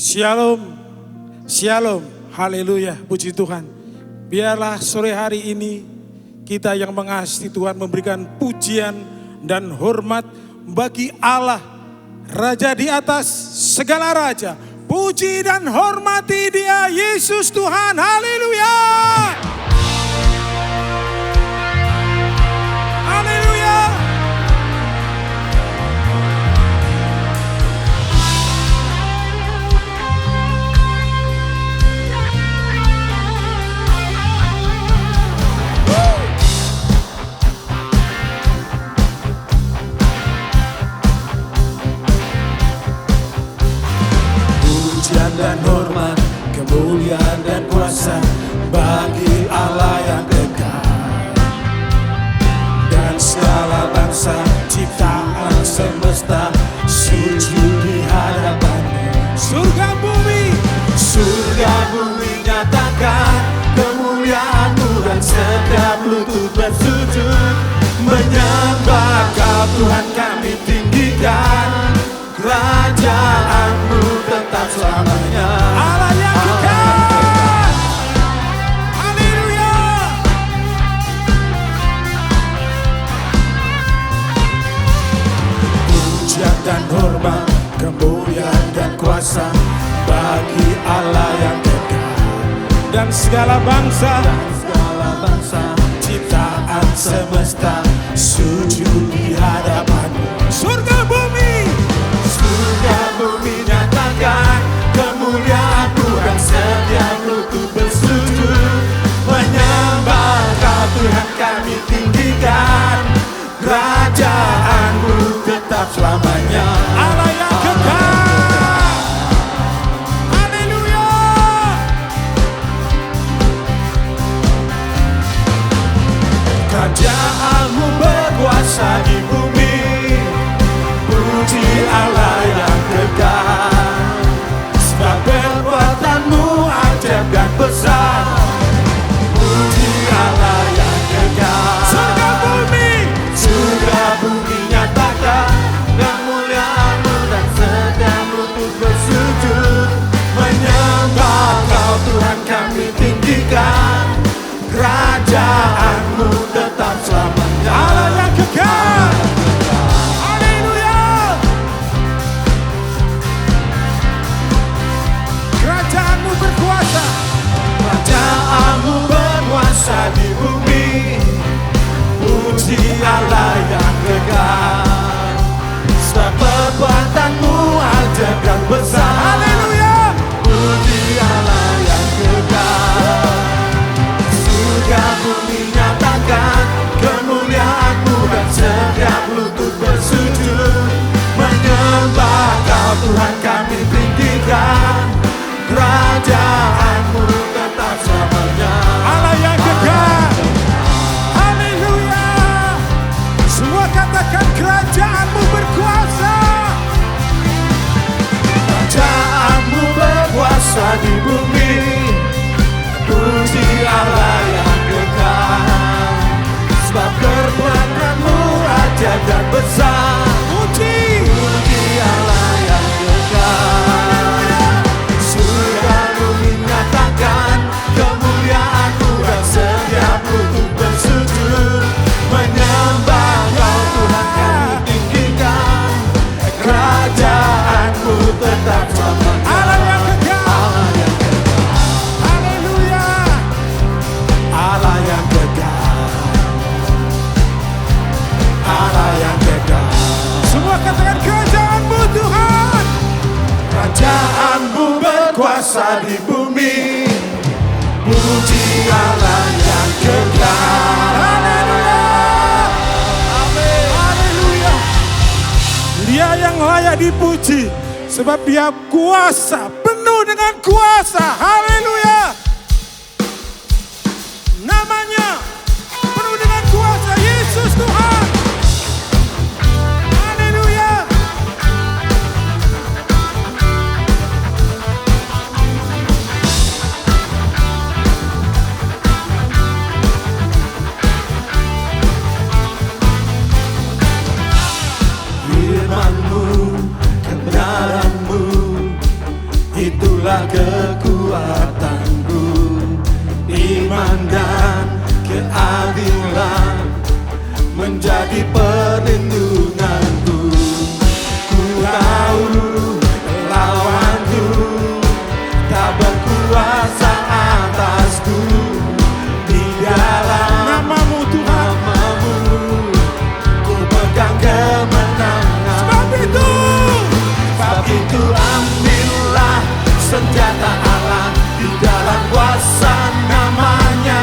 Shalom, shalom, haleluya, puji Tuhan. Biarlah sore hari ini kita yang mengasihi Tuhan memberikan pujian dan hormat bagi Allah, Raja di atas segala raja. Puji dan hormati Dia, Yesus Tuhan, haleluya. Haleluya. Pujian dan hormat, kemuliaan dan kuasa bagi Allah yang kekal. Dan segala bangsa ciptaan semesta sujud di hadapan-Nya. Surga bumi Nyatakan kemuliaan-Mu dan setiap lutut bersujud menyembah Kau Tuhan, kami tinggikan. Kerajaan-Mu tetap selamanya. Allah yang kekal. Haleluya. Pujian dan hormat, kemuliaan dan kuasa bagi Allah yang kekal. Dan segala bangsa Ciptaan semesta sujud di hadapan-Mu. surga bumi Nyatakan kemuliaan-Mu dan setiap lutut bersujud menyembah Kau Tuhan, kami tinggikan. Kerajaan-Mu tetap selamanya. Allah yang kekal. Haleluya. Kerajaan-Mu berkuasa di bumi. Puji Allah yang kekal. Sebab perbuatan-Mu ajaib dan besar. Puji Allah yang kekal. Surga bumi nyatakan kemuliaan-Mu dan setiap lutut bersujud menyembah Kau Tuhan, kami tinggikan. Kerajaan-Mu tetap selamanya. Allah yang kekal. Haleluya. Kerajaan-Mu berkuasa. Kerajaan-Mu berkuasa di bumi. Puji Allah yang kekal. Sebab perbuatan-Mu ajaib dan besar. Haleluya. Puji Allah yang kekal. Surga bumi nyatakan kemuliaan-Mu dan setiap lutut bersujud menyembah Kau Tuhan, kami tinggikan. Kerajaan-Mu tetap selamanya. Allah yang kekal. Haleluya. Semua katakan kerajaan-Mu berkuasa. Kerajaan-Mu berkuasa di bumi. Puji Allah yang kekal. Sebab perbuatan-Mu ajaib dan besar. Puji. Puji Allah yang kekal. Surga bumi nyatakan kemuliaan-Mu dan setiap lutut bersujud menyembah Kau Tuhan, kami tinggikan. Kerajaan-Mu tetap selamanya. Allah yang kekal. Allah yang kekal. Haleluya. Allah yang kekal. Allah yang kekal. Semua katakan kerajaan-Mu Tuhan. Kerajaan-Mu berkuasa di bumi. Puji Allah yang kekal. Haleluya. Haleluya. Dia yang layak dipuji sebab Dia kuasa, penuh dengan kuasa. Haleluya. Namanya penuh dengan kuasa, Yesus Tuhan. Haleluya. Firman-Mu, kebenaran-Mu iman dan keadilan menjadi perlindunganku. Ku tahu lawanku tak berkuasa atasku. Di dalam Namamu Tuhan. namamu ku pegang kemenangan. Sebab itu ambillah senjata Allah di dalam kuasa namanya,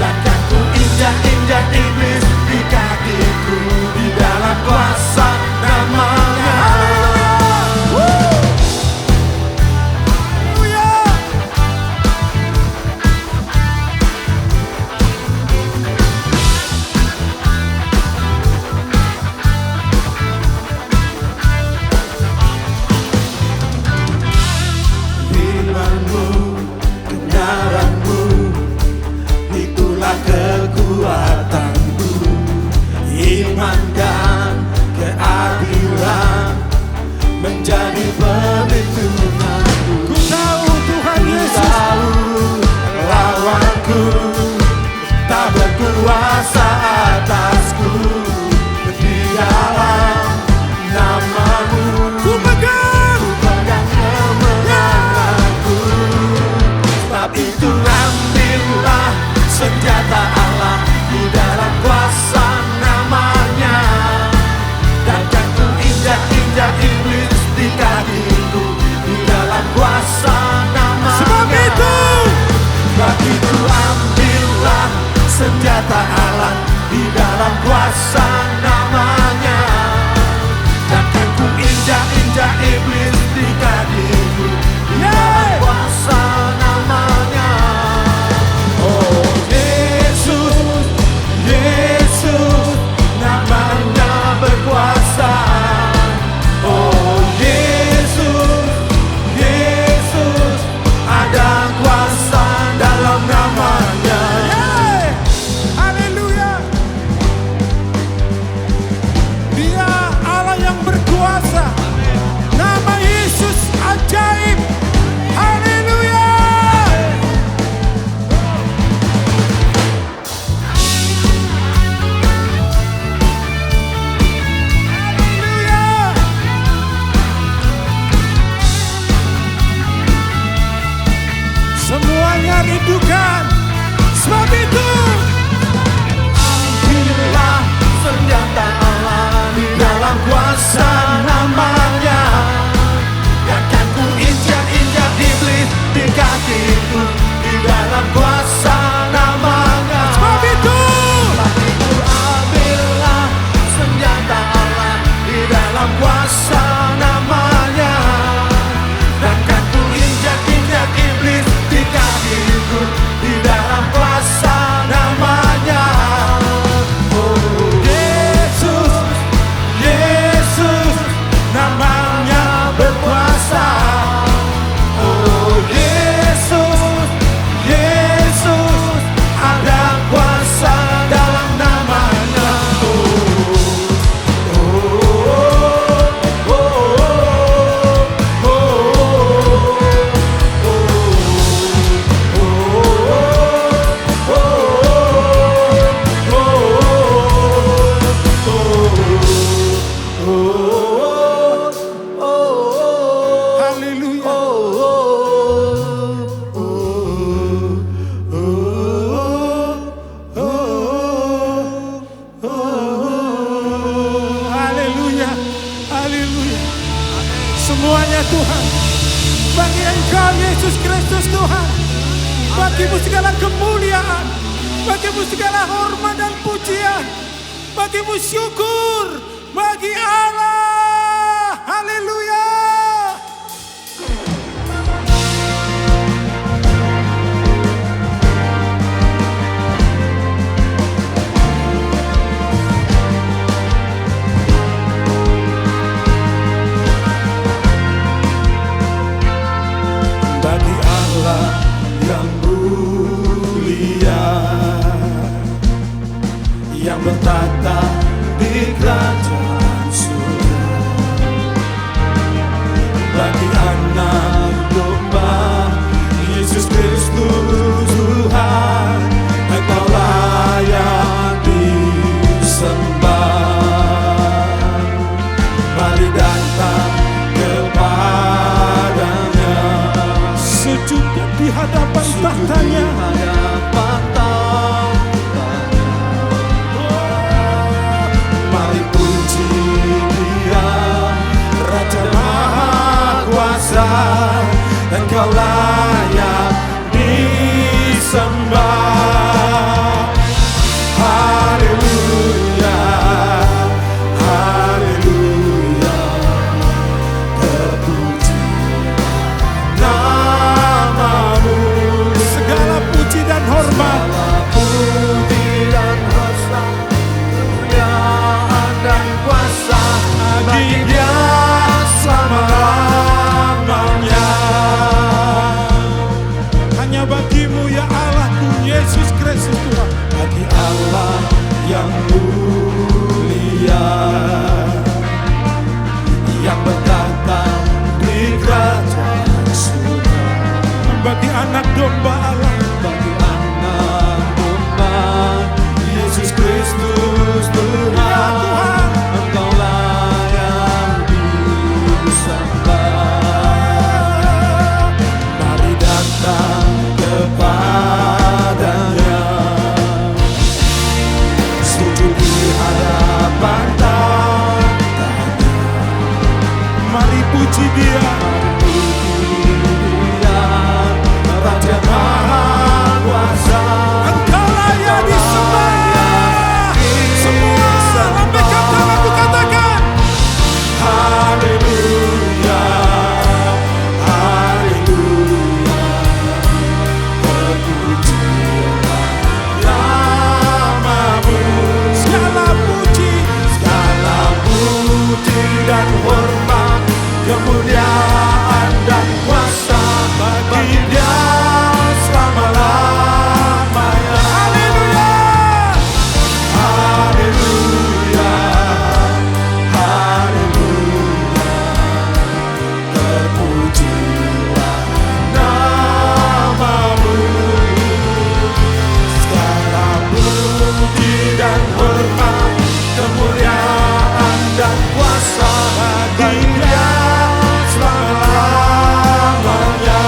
dan kan ku injak-injak iblis di kakiku di dalam kuasa namanya. Firman-Mu, kebenaran-Mu, itulah kekuatanku. Iman dan keadilan menjadi perlindunganku. Ku tahu Tuhan Ku Yesus. tahu lawanku tak berkuasa atasku. Di dalam namamu Ku pegang. ku pegang kemenanganku. Sebab itu ambillah senjata Allah di dalam kuasa namanya, dan kan ku injak-injak iblis di kakiku di dalam kuasa namanya. Sebab itu ambillah senjata Allah di dalam kuasa namanya, dan kan ku injak-injak iblis di kakiku di dalam kuasa namanya. Oh Yesus, Yesus, namanya berkuasa. Oh Yesus, Yesus, ada kuasa dalam namanya. Haleluya. Dia Allah yang berkuasa. Nama Yesus ajaib. Haleluya. Haleluya. Semuanya rindukan. Sebab itu Ambillah senjata Allah di dalam kuasa namanya, dan kan ku injak-injak iblis di kakiku di dalam kuasa namanya. Sebab itu Ambillah senjata Allah di dalam kuasa namanya, dan kan ku injak-injak iblis di kakiku di dalam kuasa namanya. Oh Yesus, Yesus, namanya berkuasa. Oh Yesus, Yesus, ada kuasa dalam namanya. haleluya. Haleluya. Haleluya. Semuanya Tuhan. Bagi Engkau Yesus Kristus Tuhan. Bagimu segala kemuliaan. Bagimu segala hormat dan pujian. Bagimu syukur. Bagi Allah. Haleluya. Bagi Allah yang mulia, yang bertata di kerajaan surga, bagi anak domba Yesus Kristus Tuhan. disembah. Haleluya, haleluya, terpuji namamu. Segala puji dan hormat, Puji dan kuasa, kemuliaan dan kuasa bagi Dia selama-lamanya. hanya bagimu ya Allahku Yesus Kristus Tuhan. Bagi Allah yang mulia, yang bertata di kerajaan surga. Bagi anak domba Allah, Bagi anak domba Yesus Kristus Tuhan, Engkaulah yang disembah. Mari datang kepadanya, sujud di hadapan tahtanya. mari puji Dia. Raja Maha Kuasa, Engkaulah yang disembah. Semua lambaikan tanganku, katakan haleluya, haleluya, terpujilah namamu. segala puji, Segala puji dan hormat, kemuliaan dan kuasa bagi Dia selama-lamanya. haleluya. Haleluya, haleluya, terpujilah namamu. Segala puji dan hormat, kemuliaan dan kuasa bagi Dia selama-lamanya.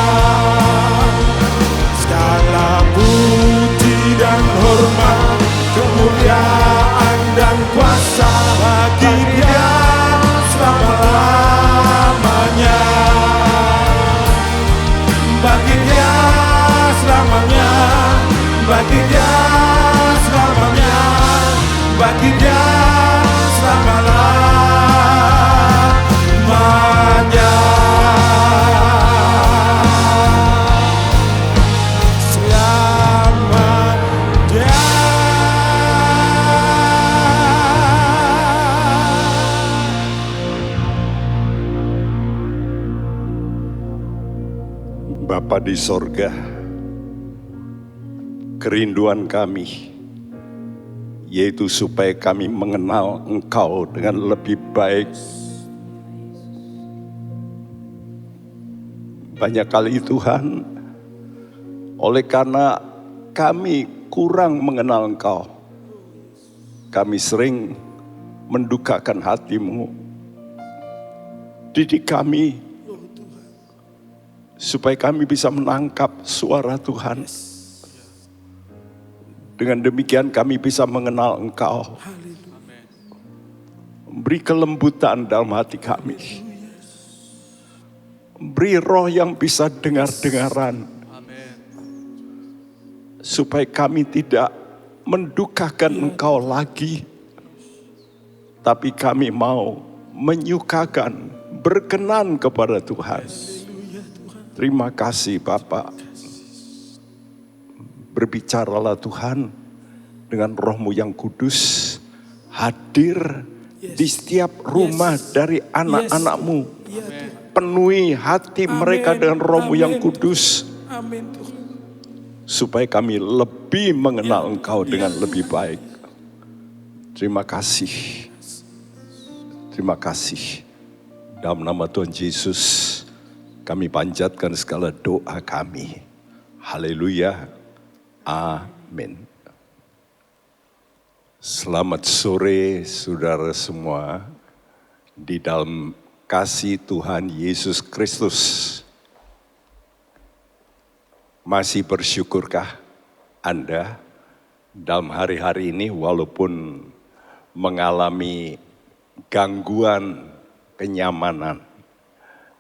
Segala puji dan hormat, kemuliaan dan kuasa bagi Dia selama-lamanya. Bagi Dia selamanya, bagi Dia selamanya, bagi Dia selama-lamanya. Bapa di sorga, kerinduan kami yaitu supaya kami mengenal Engkau dengan lebih baik. Banyak kali Tuhan, oleh karena kami kurang mengenal Engkau, kami sering mendukakan hati-Mu. Didik kami supaya kami bisa menangkap suara Tuhan. Dengan demikian kami bisa mengenal Engkau. Beri kelembutan dalam hati kami. Beri roh yang bisa dengar-dengaran. Supaya kami tidak mendukakan Engkau lagi. Tapi kami mau menyukakan, berkenan kepada Tuhan. Terima kasih Bapak. Berbicaralah Tuhan dengan roh-Mu yang kudus. Hadir di setiap rumah dari anak-anak-Mu. Penuhi hati mereka dengan roh-Mu yang kudus. Amin Tuhan. Supaya kami lebih mengenal Engkau dengan lebih baik. Terima kasih. Terima kasih. Dalam nama Tuhan Yesus, kami panjatkan segala doa kami. Haleluya. Amin. Selamat sore saudara semua. Di dalam kasih Tuhan Yesus Kristus. Masih bersyukurkah Anda dalam hari-hari ini walaupun mengalami gangguan kenyamanan.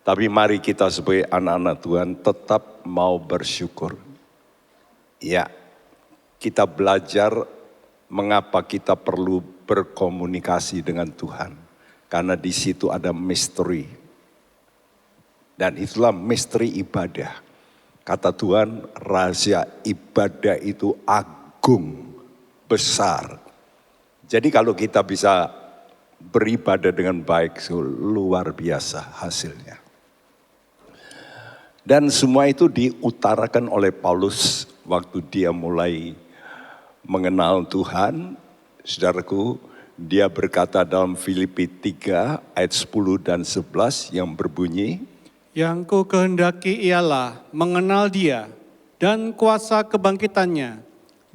Tapi mari kita sebagai anak-anak Tuhan tetap mau bersyukur. Ya, kita belajar mengapa kita perlu berkomunikasi dengan Tuhan. Karena di situ ada misteri. Dan itulah misteri ibadah. Kata Tuhan, rahasia ibadah itu agung, besar. Jadi kalau kita bisa beribadah dengan baik, luar biasa hasilnya. Dan semua itu diutarakan oleh Paulus waktu dia mulai mengenal Tuhan. Saudaraku, dia berkata dalam Filipi 3 ayat 10 dan 11 yang berbunyi, Yang ku kehendaki ialah mengenal Dia dan kuasa kebangkitannya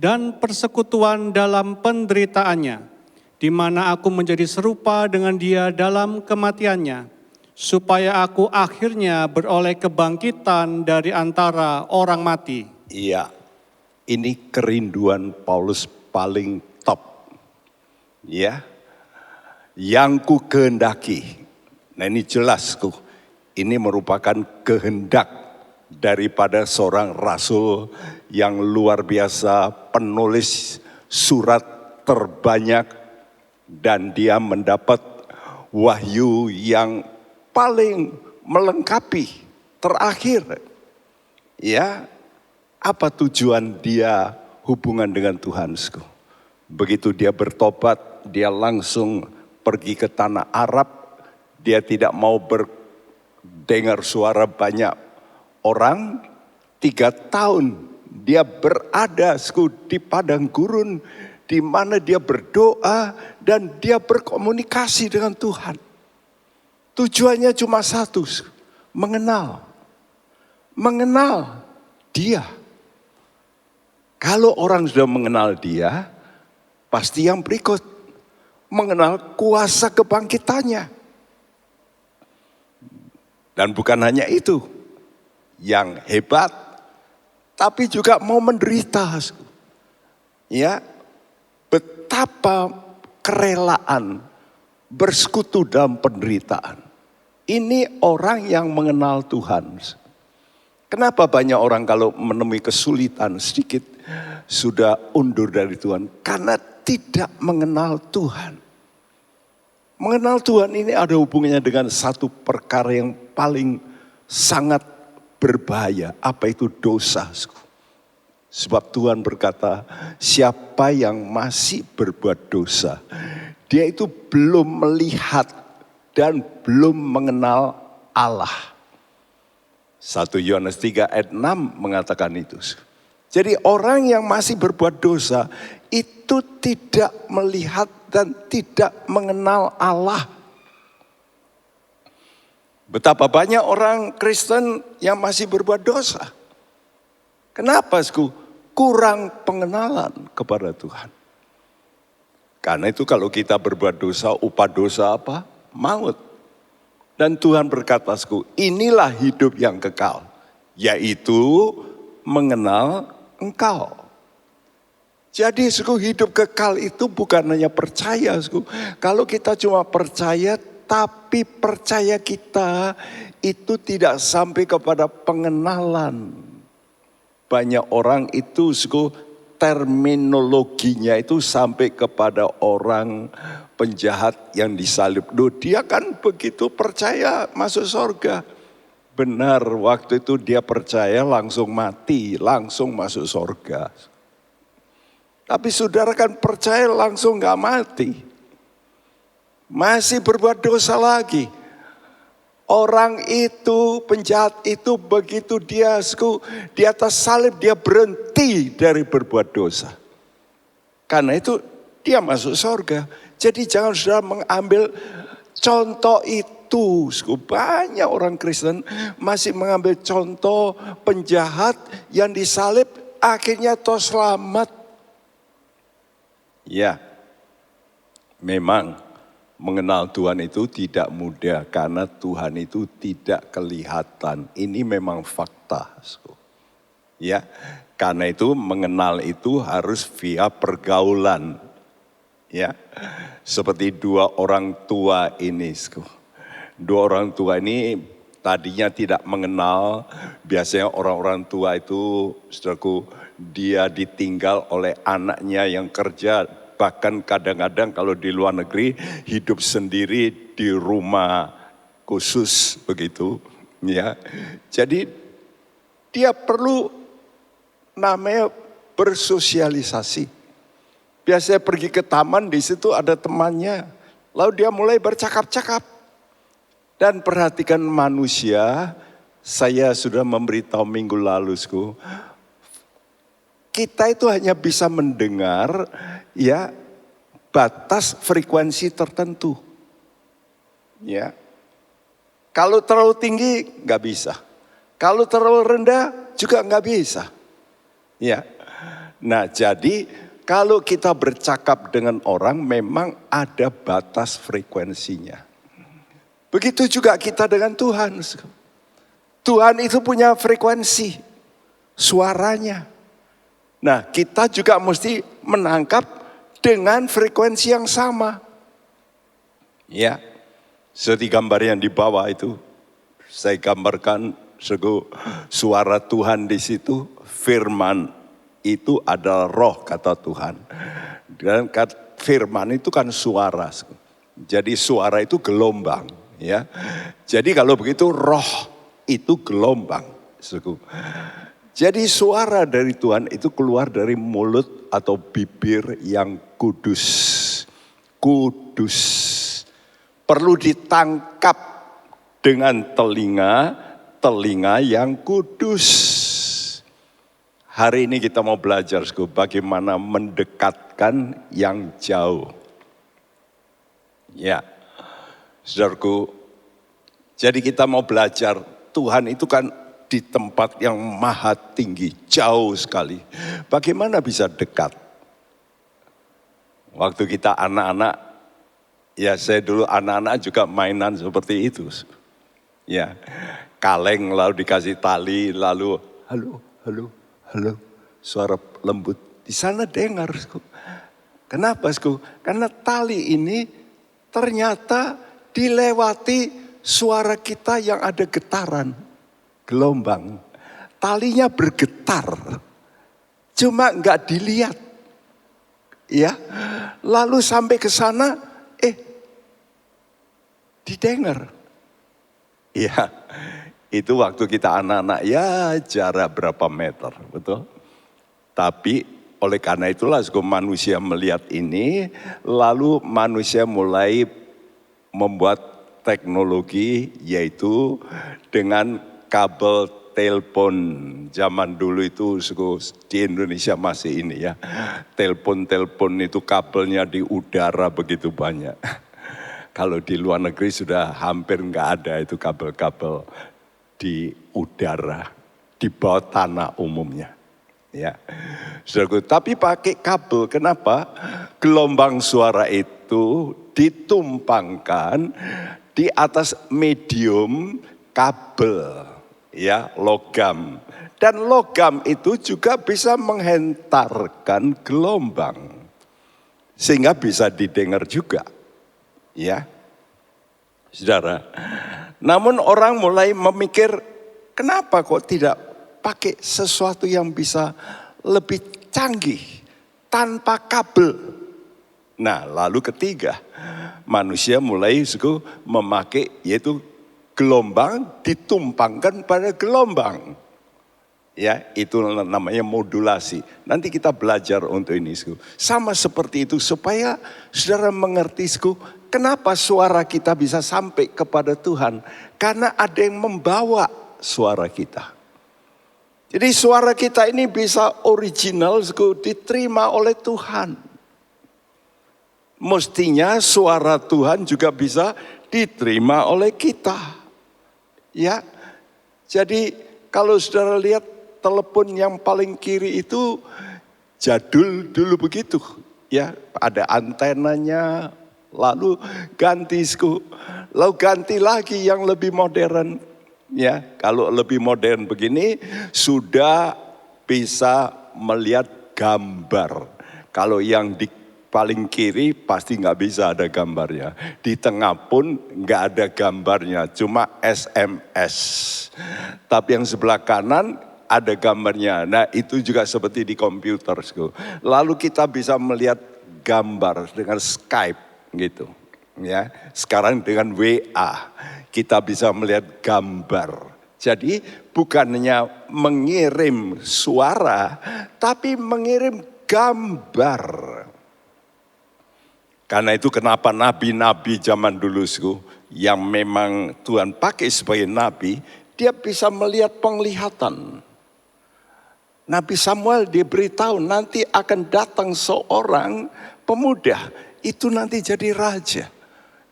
dan persekutuan dalam penderitaannya, di mana aku menjadi serupa dengan Dia dalam kematiannya, supaya aku akhirnya beroleh kebangkitan dari antara orang mati. iya, ini kerinduan Paulus paling top. Ya, yang ku kehendaki. Nah ini jelas ini merupakan kehendak daripada seorang rasul yang luar biasa, penulis surat terbanyak, dan dia mendapat wahyu yang paling melengkapi, terakhir. Ya, apa tujuan dia hubungan dengan Tuhan? Begitu dia bertobat, dia langsung pergi ke tanah Arab. Dia tidak mau dengar suara banyak orang. 3 tahun dia berada di padang gurun, di mana dia berdoa dan dia berkomunikasi dengan Tuhan. Tujuannya cuma satu, mengenal Dia. Kalau orang sudah mengenal Dia, pasti yang berikut mengenal kuasa kebangkitannya. Dan bukan hanya itu yang hebat, tapi juga mau menderita. Ya, betapa kerelaan bersekutu dalam penderitaan. Ini orang yang mengenal Tuhan. Kenapa banyak orang kalau menemui kesulitan sedikit sudah undur dari Tuhan? Karena tidak mengenal Tuhan. Mengenal Tuhan ini ada hubungannya dengan satu perkara yang paling sangat berbahaya. Apa itu dosa? Sebab Tuhan berkata, siapa yang masih berbuat dosa, dia itu belum melihat dan belum mengenal Allah. 1 Yohanes 3 ayat 6 mengatakan itu. Jadi orang yang masih berbuat dosa itu tidak melihat dan tidak mengenal Allah. Betapa banyak orang Kristen yang masih berbuat dosa. Kenapa? Kurang pengenalan kepada Tuhan. Karena itu kalau kita berbuat dosa, upah dosa apa? Maut. Dan Tuhan berkata, inilah hidup yang kekal, yaitu mengenal Engkau. Jadi hidup kekal itu bukan hanya percaya. Kalau kita cuma percaya, tapi percaya kita itu tidak sampai kepada pengenalan. Banyak orang itu terminologinya itu sampai kepada orang penjahat yang disalib. Dia kan begitu percaya masuk surga. Benar, waktu itu dia percaya langsung mati, langsung masuk surga. Tapi saudara kan percaya langsung gak mati. Masih berbuat dosa lagi. Orang itu, penjahat itu begitu dia di atas salib, dia berhenti dari berbuat dosa. Karena itu dia masuk surga. Jadi jangan saudara mengambil contoh itu. Banyak orang Kristen masih mengambil contoh penjahat yang disalib akhirnya toh selamat. Ya, memang mengenal Tuhan itu tidak mudah karena Tuhan itu tidak kelihatan. Ini memang fakta. Ya, karena itu mengenal itu harus via pergaulan. Ya, seperti 2 orang tua ini. 2 orang tua ini tadinya tidak mengenal, biasanya orang-orang tua itu, saudaraku, dia ditinggal oleh anaknya yang kerja, bahkan kadang-kadang kalau di luar negeri hidup sendiri di rumah khusus begitu, ya. Jadi dia perlu namanya bersosialisasi. Biasanya pergi ke taman, di situ ada temannya. Lalu dia mulai bercakap-cakap. Dan perhatikan manusia, saya sudah memberitahu minggu lalu, kita itu hanya bisa mendengar ya batas frekuensi tertentu. Ya. Kalau terlalu tinggi nggak bisa. Kalau terlalu rendah juga nggak bisa. Ya. Nah, jadi kalau kita bercakap dengan orang memang ada batas frekuensinya. Begitu juga kita dengan Tuhan. Tuhan itu punya frekuensi suaranya. Nah, kita juga mesti menangkap dengan frekuensi yang sama. Ya. Seperti gambar yang di bawah itu saya gambarkan suara Tuhan di situ, firman itu adalah roh kata Tuhan. Dan firman itu kan suara. Jadi suara itu gelombang, ya. Jadi kalau begitu roh itu gelombang. Jadi suara dari Tuhan itu keluar dari mulut atau bibir yang kudus. Kudus. Perlu ditangkap dengan telinga yang kudus. Hari ini kita mau belajar bagaimana mendekatkan yang jauh. Ya, saudaraku, jadi kita mau belajar Tuhan itu kan di tempat yang maha tinggi, jauh sekali. Bagaimana bisa dekat? Waktu kita anak-anak, ya saya dulu anak-anak juga mainan seperti itu. Ya, kaleng lalu dikasih tali, lalu halo, halo. Halo, suara lembut. Di sana dengar. Kenapa? Karena tali ini ternyata dilewati suara kita yang ada getaran. Gelombang. Talinya bergetar. Cuma enggak dilihat. Ya. Lalu sampai ke sana, didengar. Ya. Itu waktu kita anak-anak ya jarak berapa meter, betul? Tapi oleh karena itulah manusia melihat ini, lalu manusia mulai membuat teknologi yaitu dengan kabel telepon. Zaman dulu itu di Indonesia masih ini ya, telepon itu kabelnya di udara begitu banyak. Kalau di luar negeri sudah hampir nggak ada itu kabel-kabel di udara, di bawah tanah umumnya. Ya. Saudaraku, tapi pakai kabel, kenapa? Gelombang suara itu ditumpangkan di atas medium kabel, ya, logam. Dan logam itu juga bisa menghentarkan gelombang. Sehingga bisa didengar juga. Ya. Saudara, namun orang mulai memikir, kenapa kok tidak pakai sesuatu yang bisa lebih canggih tanpa kabel. Nah, lalu ketiga, manusia mulai memakai yaitu gelombang ditumpangkan pada gelombang. Ya, itu namanya modulasi. Nanti kita belajar untuk ini. Sama seperti itu supaya saudara mengerti, kenapa suara kita bisa sampai kepada Tuhan. Karena ada yang membawa suara kita. Jadi suara kita ini bisa original, diterima oleh Tuhan. Mestinya suara Tuhan juga bisa diterima oleh kita. Ya, jadi kalau saudara lihat telepon yang paling kiri itu jadul dulu begitu. Ya, ada antenanya, lalu ganti lalu ganti lagi yang lebih modern. Ya, kalau lebih modern begini sudah bisa melihat gambar. Kalau yang di paling kiri pasti nggak bisa ada gambarnya. Di tengah pun nggak ada gambarnya, cuma SMS. Tapi yang sebelah kanan ada gambarnya. Nah itu juga seperti di komputer. Lalu kita bisa melihat gambar dengan Skype gitu. Ya, sekarang dengan WA kita bisa melihat gambar. Jadi bukannya mengirim suara, tapi mengirim gambar. Karena itu kenapa nabi-nabi zaman dulu yang memang Tuhan pakai sebagai nabi, dia bisa melihat penglihatan. Nabi Samuel diberitahu nanti akan datang seorang pemuda, itu nanti jadi raja.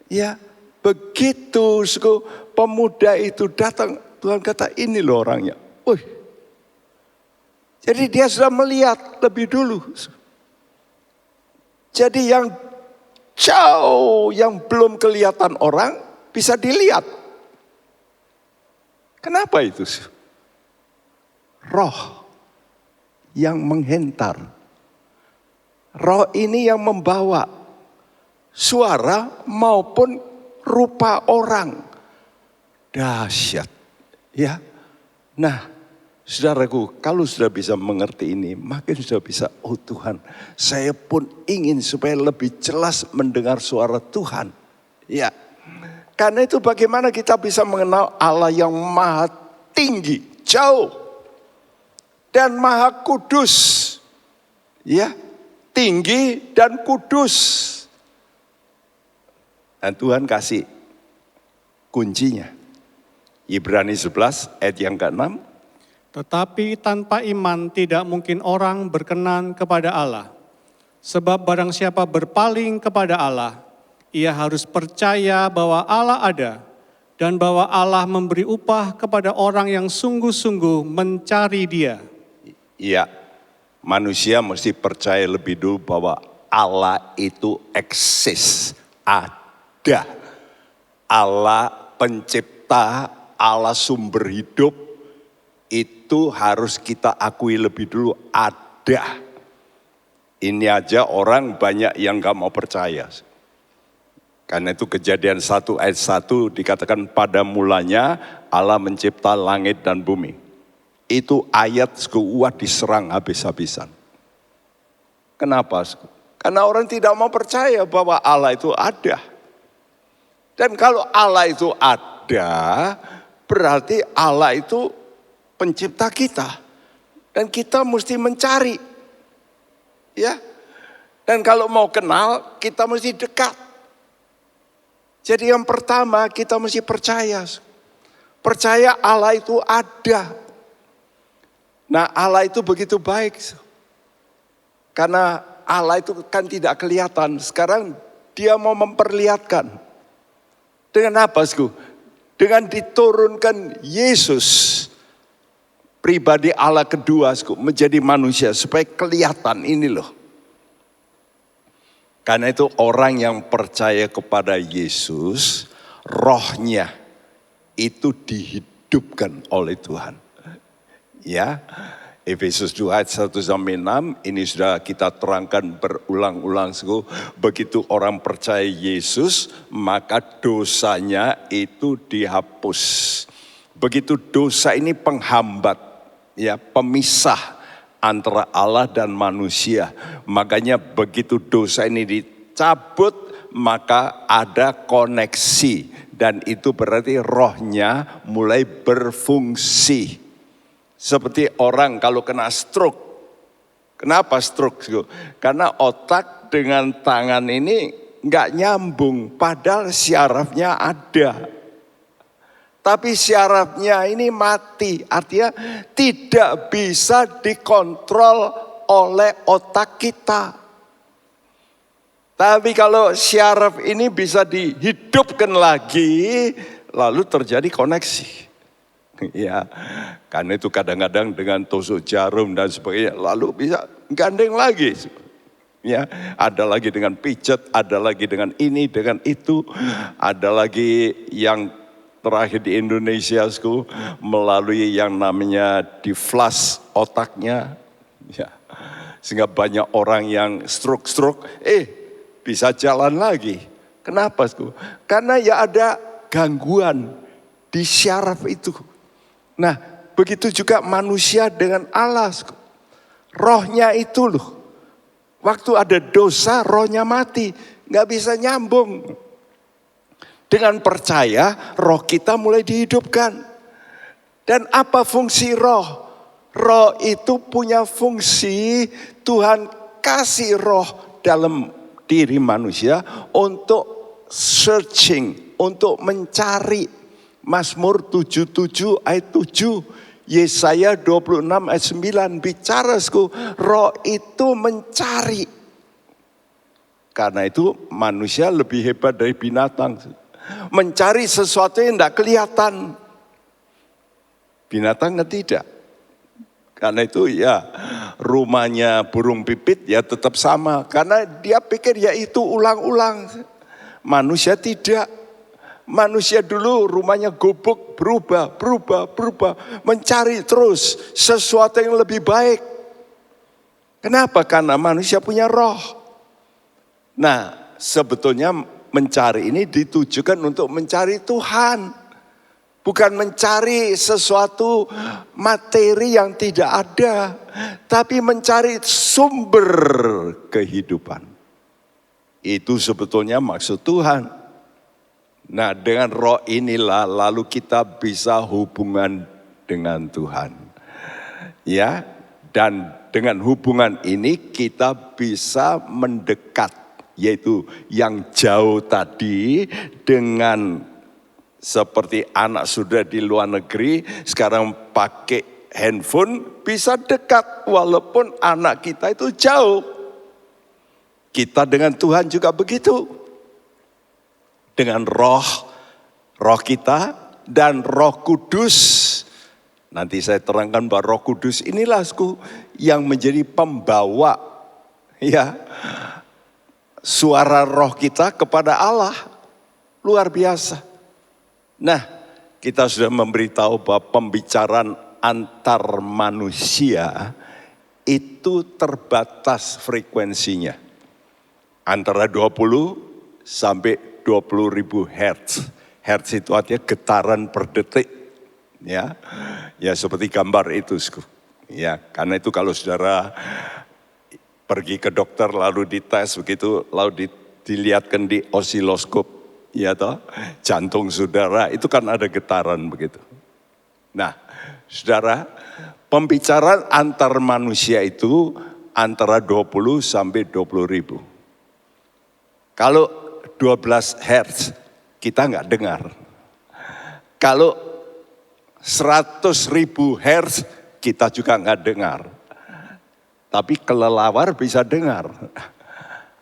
Ya, begitu pemuda itu datang, Tuhan kata ini loh orangnya. Jadi dia sudah melihat lebih dulu. Jadi yang jauh, yang belum kelihatan orang, bisa dilihat. Kenapa itu? Roh yang menghentar. Roh ini yang membawa suara maupun rupa orang. Dahsyat. Ya. Nah, saudaraku, kalau sudah bisa mengerti ini, makin sudah bisa, oh Tuhan, saya pun ingin supaya lebih jelas mendengar suara Tuhan. Ya. Karena itu bagaimana kita bisa mengenal Allah yang maha tinggi, jauh, dan maha kudus. Ya, tinggi dan kudus. Dan Tuhan kasih kuncinya. Ibrani 11 ayat yang ke-6. Tetapi tanpa iman tidak mungkin orang berkenan kepada Allah. Sebab barang siapa berpaling kepada Allah, ia harus percaya bahwa Allah ada dan bahwa Allah memberi upah kepada orang yang sungguh-sungguh mencari Dia. Iya, manusia mesti percaya lebih dulu bahwa Allah itu eksis, ada. Allah pencipta, Allah sumber hidup, itu harus kita akui lebih dulu ada. Ini aja orang banyak yang gak mau percaya. Karena itu Kejadian 1 ayat 1 dikatakan pada mulanya Allah mencipta langit dan bumi. Itu ayat kuat diserang habis-habisan. Kenapa? Karena orang tidak mau percaya bahwa Allah itu ada. Dan kalau Allah itu ada, berarti Allah itu pencipta kita. Dan kita mesti mencari. Ya. Dan kalau mau kenal, kita mesti dekat. Jadi yang pertama kita mesti percaya. Percaya Allah itu ada. Nah Allah itu begitu baik. Karena Allah itu kan tidak kelihatan. Sekarang Dia mau memperlihatkan. Dengan apa? Dengan diturunkan Yesus. Pribadi Allah kedua menjadi manusia. Supaya kelihatan ini loh. Karena itu orang yang percaya kepada Yesus, rohnya itu dihidupkan oleh Tuhan. Ya, Efesus 2 ayat 1-6 ini sudah kita terangkan berulang-ulang. Begitu orang percaya Yesus, maka dosanya itu dihapus. Begitu dosa ini penghambat, ya, pemisah antara Allah dan manusia. Makanya begitu dosa ini dicabut, maka ada koneksi. Dan itu berarti rohnya mulai berfungsi. Seperti orang kalau kena stroke. Kenapa stroke? Karena otak dengan tangan ini nggak nyambung. Padahal syarafnya ada. Tapi syarafnya ini mati, artinya tidak bisa dikontrol oleh otak kita. Tapi kalau syaraf ini bisa dihidupkan lagi, lalu terjadi koneksi. Ya, karena itu kadang-kadang dengan tusuk jarum dan sebagainya, lalu bisa gandeng lagi. Ya, ada lagi dengan pijat, ada lagi dengan ini, dengan itu, ada lagi yang terakhir di Indonesia melalui yang namanya di flash otaknya. Ya. Sehingga banyak orang yang stroke, bisa jalan lagi. Kenapa? Karena ya ada gangguan di syaraf itu. Nah, begitu juga manusia dengan Allah. Rohnya itu loh. Waktu ada dosa, rohnya mati. Gak bisa nyambung. Dengan percaya, roh kita mulai dihidupkan. Dan apa fungsi roh? Roh itu punya fungsi, Tuhan kasih roh dalam diri manusia untuk searching, untuk mencari. Mazmur 77 ayat 7. Yesaya 26 ayat 9 bicara, roh itu mencari. Karena itu manusia lebih hebat dari binatang. Mencari sesuatu yang tidak kelihatan. Binatang tidak. Karena itu ya rumahnya burung pipit ya tetap sama. Karena dia pikir ya itu ulang-ulang. Manusia tidak. Manusia dulu rumahnya gubuk, berubah. Mencari terus sesuatu yang lebih baik. Kenapa? Karena manusia punya roh. Nah, sebetulnya mencari ini ditujukan untuk mencari Tuhan. Bukan mencari sesuatu materi yang tidak ada. Tapi mencari sumber kehidupan. Itu sebetulnya maksud Tuhan. Nah, dengan roh inilah lalu kita bisa hubungan dengan Tuhan. Ya, dan dengan hubungan ini kita bisa mendekat, yaitu yang jauh tadi dengan seperti anak sudah di luar negeri, sekarang pakai handphone bisa dekat walaupun anak kita itu jauh. Kita dengan Tuhan juga begitu. Dengan roh kita dan Roh Kudus. Nanti saya terangkan bahwa Roh Kudus inilah yang menjadi pembawa ya suara roh kita kepada Allah. Luar biasa. Nah, kita sudah memberitahu bahwa pembicaraan antar manusia itu terbatas frekuensinya. Antara 20 sampai 20.000 Hz. Hertz itu artinya getaran per detik. Ya seperti gambar itu. Ya, karena itu kalau saudara pergi ke dokter lalu dites begitu, lalu dilihatkan di osiloskop, ya toh, jantung saudara itu kan ada getaran begitu. Nah, saudara, pembicaraan antar manusia itu antara 20 sampai 20.000. Kalau 12 Hz kita nggak dengar. Kalau 100.000 Hz kita juga nggak dengar. Tapi kelelawar bisa dengar.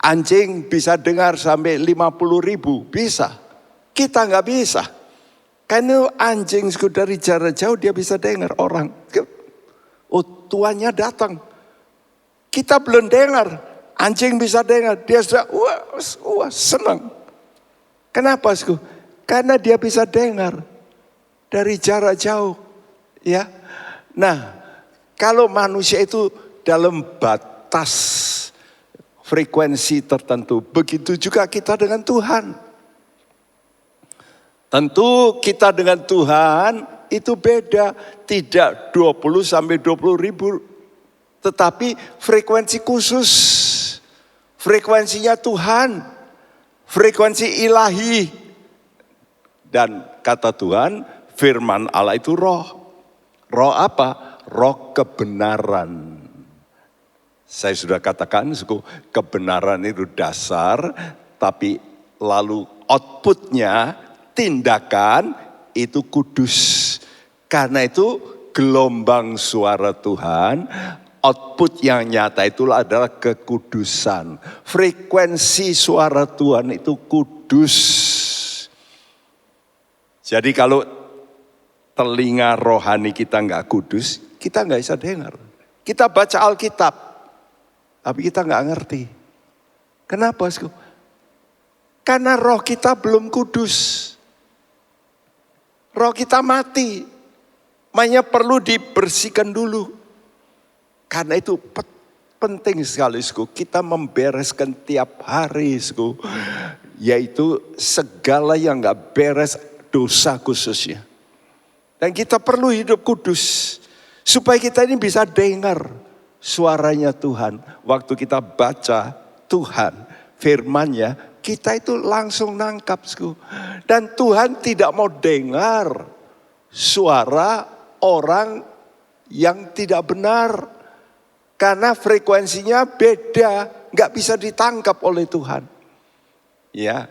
Anjing bisa dengar sampai 50.000 bisa. Kita nggak bisa. Karena anjing dari jarak jauh dia bisa dengar orang. Oh, tuannya datang. Kita belum dengar. Anjing bisa dengar, dia sudah wah senang. Kenapa? Karena dia bisa dengar dari jarak jauh. Ya, nah kalau manusia itu dalam batas frekuensi tertentu, begitu juga kita dengan Tuhan. Tentu kita dengan Tuhan itu beda, tidak 20 sampai 20.000, tetapi frekuensi khusus. Frekuensinya Tuhan, frekuensi ilahi. Dan kata Tuhan, firman Allah itu roh. Roh apa? Roh kebenaran. Saya sudah katakan, kebenaran itu dasar, tapi lalu outputnya, tindakan itu kudus. Karena itu gelombang suara Tuhan, output yang nyata itulah adalah kekudusan. Frekuensi suara Tuhan itu kudus. Jadi kalau telinga rohani kita nggak kudus, kita nggak bisa dengar. Kita baca Alkitab, tapi kita nggak ngerti. Kenapa? Karena roh kita belum kudus. Roh kita mati. Makanya perlu dibersihkan dulu. Karena itu penting sekali, kita membereskan tiap hari, yaitu segala yang gak beres, dosa khususnya. Dan kita perlu hidup kudus, supaya kita ini bisa dengar suaranya Tuhan. Waktu kita baca Tuhan, firman-Nya, kita itu langsung nangkap. Dan Tuhan tidak mau dengar suara orang yang tidak benar. Karena frekuensinya beda, gak bisa ditangkap oleh Tuhan. Ya,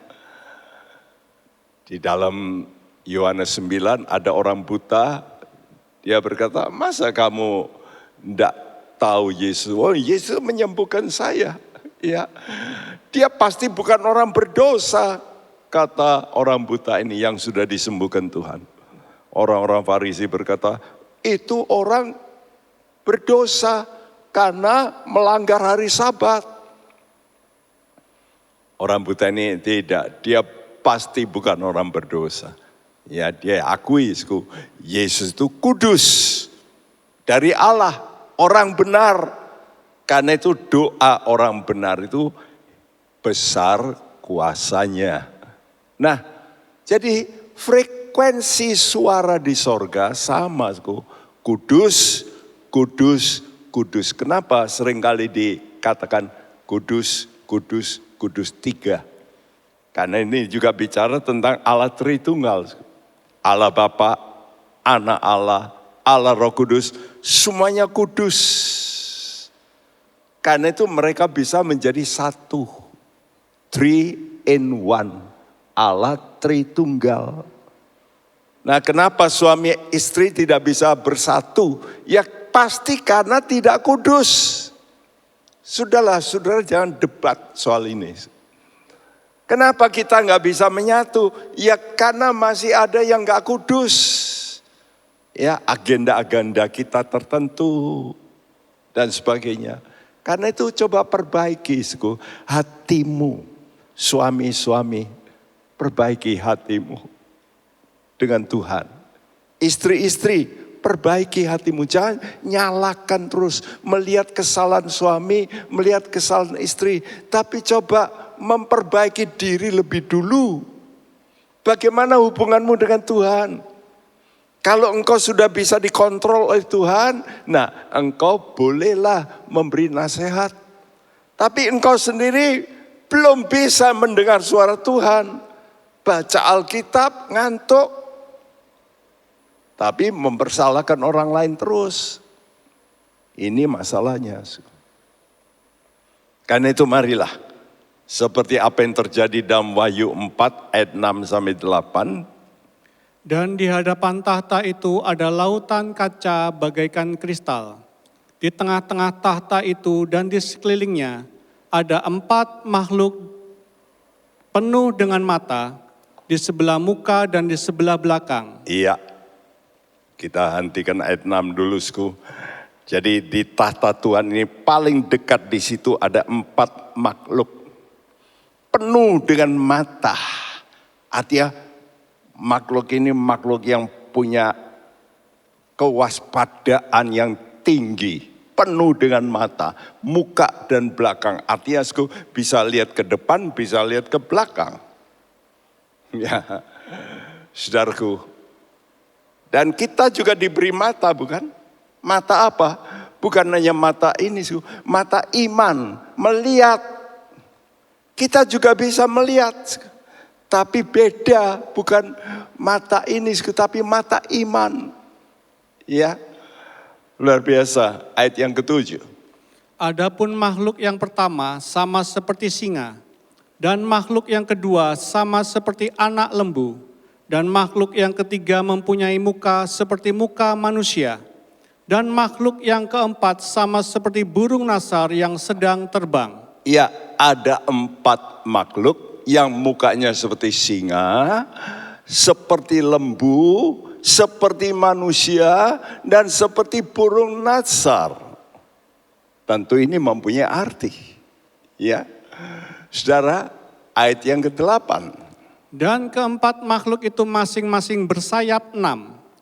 di dalam Yohanes 9 ada orang buta, dia berkata, masa kamu tidak tahu Yesus? Oh, Yesus menyembuhkan saya. Ya, dia pasti bukan orang berdosa, kata orang buta ini yang sudah disembuhkan Tuhan. Orang-orang Farisi berkata, itu orang berdosa karena melanggar hari Sabat. Orang buta ini tidak, dia pasti bukan orang berdosa. Ya, dia akui, Yesus itu kudus dari Allah, orang benar. Karena itu doa orang benar itu besar kuasanya. Nah, jadi frekuensi suara di sorga sama, kudus, kudus, kudus. Kenapa seringkali dikatakan kudus, kudus, kudus 3? Karena ini juga bicara tentang Allah Tritunggal. Allah Bapa, Anak Allah, Allah Roh Kudus, semuanya kudus. Karena itu mereka bisa menjadi satu. 3 in 1. Allah Tritunggal. Nah, kenapa suami istri tidak bisa bersatu? Ya pasti karena tidak kudus. Sudahlah, saudara jangan debat soal ini. Kenapa kita nggak bisa menyatu? Ya karena masih ada yang nggak kudus. Ya, agenda-agenda kita tertentu dan sebagainya. Karena itu coba perbaiki hatimu, suami-suami, perbaiki hatimu dengan Tuhan. Istri-istri, perbaiki hatimu, jangan nyalakan terus, melihat kesalahan suami, melihat kesalahan istri, tapi coba memperbaiki diri lebih dulu. Bagaimana hubunganmu dengan Tuhan? Kalau engkau sudah bisa dikontrol oleh Tuhan, nah engkau bolehlah memberi nasihat. Tapi engkau sendiri belum bisa mendengar suara Tuhan. Baca Alkitab, ngantuk. Tapi mempersalahkan orang lain terus. Ini masalahnya. Karena itu marilah, seperti apa yang terjadi dalam Wahyu 4 ayat 6-8. Dan di hadapan tahta itu ada lautan kaca bagaikan kristal. Di tengah-tengah tahta itu dan di sekelilingnya ada 4 makhluk penuh dengan mata di sebelah muka dan di sebelah belakang. Iya, kita hentikan ayat 6 dulu. Jadi di tahta Tuhan ini paling dekat di situ ada 4 makhluk penuh dengan mata. Artinya makhluk ini makhluk yang punya kewaspadaan yang tinggi, penuh dengan mata, muka dan belakang. Artinya bisa lihat ke depan, bisa lihat ke belakang. Ya, saudaraku. Dan kita juga diberi mata, bukan? Mata apa? Bukan hanya mata ini, mata iman, melihat. Kita juga bisa melihat. Tapi beda, bukan mata ini, tapi mata iman. Ya, luar biasa. Ayat yang ke-7. Adapun makhluk yang pertama sama seperti singa, dan makhluk yang kedua sama seperti anak lembu, dan makhluk yang ketiga mempunyai muka seperti muka manusia, dan makhluk yang keempat sama seperti burung nasar yang sedang terbang. Ya, ada 4 makhluk yang mukanya seperti singa, seperti lembu, seperti manusia, dan seperti burung nasar. Tentu ini mempunyai arti. Ya, saudara, ayat yang ke-8. Dan keempat makhluk itu masing-masing bersayap 6,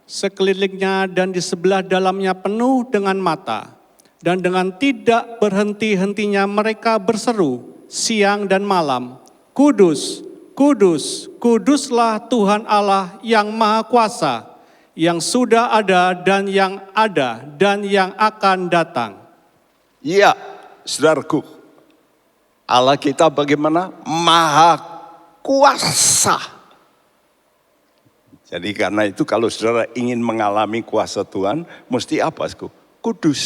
sekelilingnya dan di sebelah dalamnya penuh dengan mata. Dan dengan tidak berhenti-hentinya mereka berseru siang dan malam, Kudus, Kudus, Kuduslah Tuhan Allah yang Maha Kuasa, yang sudah ada dan yang akan datang. Iya, saudaraku, Allah kita bagaimana? Maha Kuasa. Jadi karena itu kalau saudara ingin mengalami kuasa Tuhan, mesti apa? Kudus.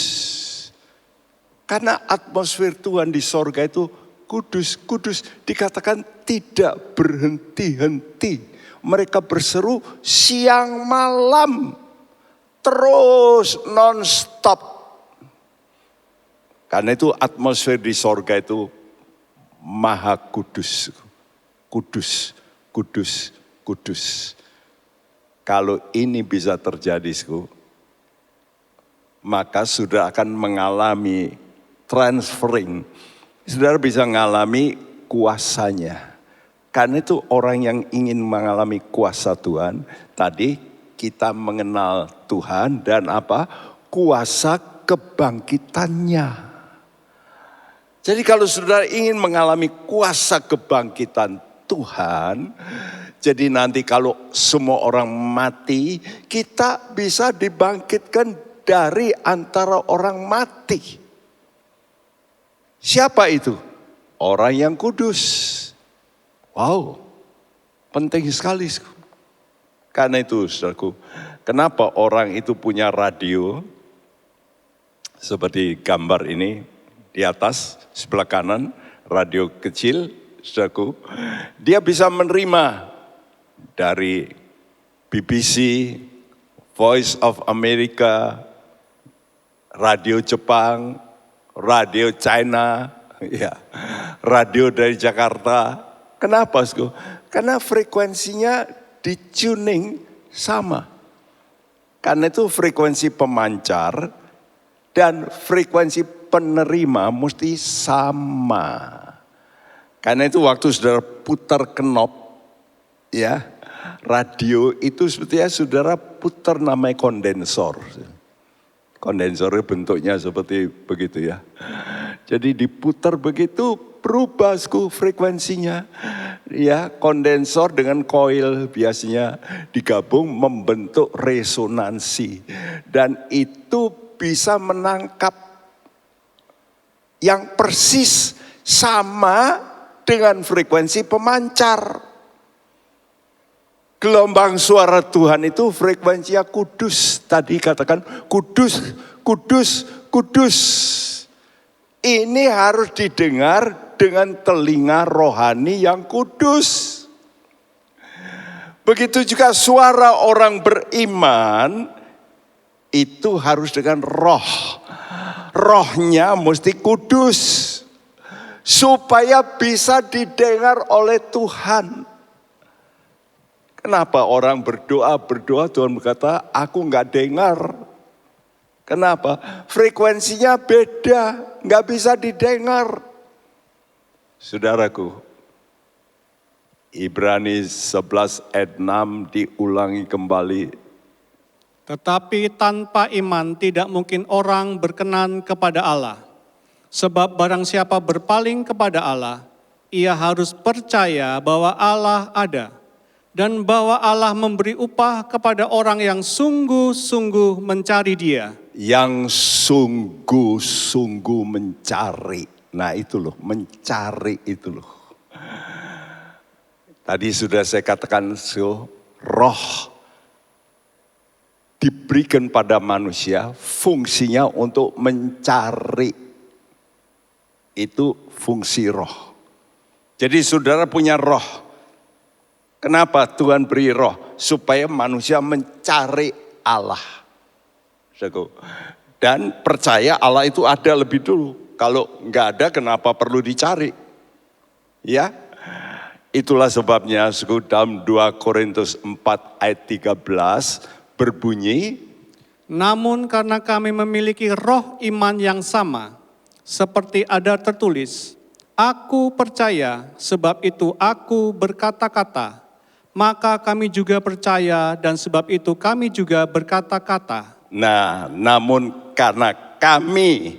Karena atmosfer Tuhan di sorga itu kudus, kudus. Dikatakan tidak berhenti-henti. Mereka berseru siang malam. Terus non-stop. Karena itu atmosfer di sorga itu maha kudus. Kudus, kudus, kudus. Kalau ini bisa terjadi, maka sudah akan mengalami transferring. Saudara bisa mengalami kuasanya. Karena itu orang yang ingin mengalami kuasa Tuhan, tadi kita mengenal Tuhan dan apa? Kuasa kebangkitannya. Jadi kalau saudara ingin mengalami kuasa kebangkitan Tuhan, jadi nanti kalau semua orang mati, kita bisa dibangkitkan dari antara orang mati. Siapa itu? Orang yang kudus. Wow, penting sekali. Karena itu saudaraku, kenapa orang itu punya radio? Seperti gambar ini di atas sebelah kanan, radio kecil, saudaraku. Dia bisa menerima dari BBC, Voice of America, radio Jepang, radio China, ya, radio dari Jakarta. Kenapa? Karena frekuensinya di-tuning sama. Karena itu frekuensi pemancar dan frekuensi penerima mesti sama. Karena itu waktu saudara putar knop, ya, radio itu sebetulnya saudara putar namanya kondensor. Kondensor bentuknya seperti begitu ya. Jadi diputar begitu berubah frekuensinya. Ya, kondensor dengan koil biasanya digabung membentuk resonansi. Dan itu bisa menangkap yang persis sama dengan frekuensi pemancar. Gelombang suara Tuhan itu frekuensinya kudus. Tadi katakan kudus, kudus, kudus. Ini harus didengar dengan telinga rohani yang kudus. Begitu juga suara orang beriman itu harus dengan roh. Rohnya mesti kudus. Supaya bisa didengar oleh Tuhan. Kenapa orang berdoa Tuhan berkata, aku enggak dengar. Kenapa? Frekuensinya beda, enggak bisa didengar. Saudaraku, Ibrani 11 ayat 6 diulangi kembali. Tetapi tanpa iman tidak mungkin orang berkenan kepada Allah. Sebab barang siapa berpaling kepada Allah, ia harus percaya bahwa Allah ada. Dan bahwa Allah memberi upah kepada orang yang sungguh-sungguh mencari Dia. Yang sungguh-sungguh mencari. Nah itu loh, mencari itu loh. Tadi sudah saya katakan, roh diberikan pada manusia, fungsinya untuk mencari. Itu fungsi roh. Jadi saudara punya roh. Kenapa Tuhan beri roh? Supaya manusia mencari Allah. Dan percaya Allah itu ada lebih dulu. Kalau enggak ada, kenapa perlu dicari? Ya, itulah sebabnya dalam 2 Korintus 4 ayat 13 berbunyi, namun karena kami memiliki roh iman yang sama, seperti ada tertulis, aku percaya sebab itu aku berkata-kata. Maka kami juga percaya dan sebab itu kami juga berkata-kata. Nah, namun karena kami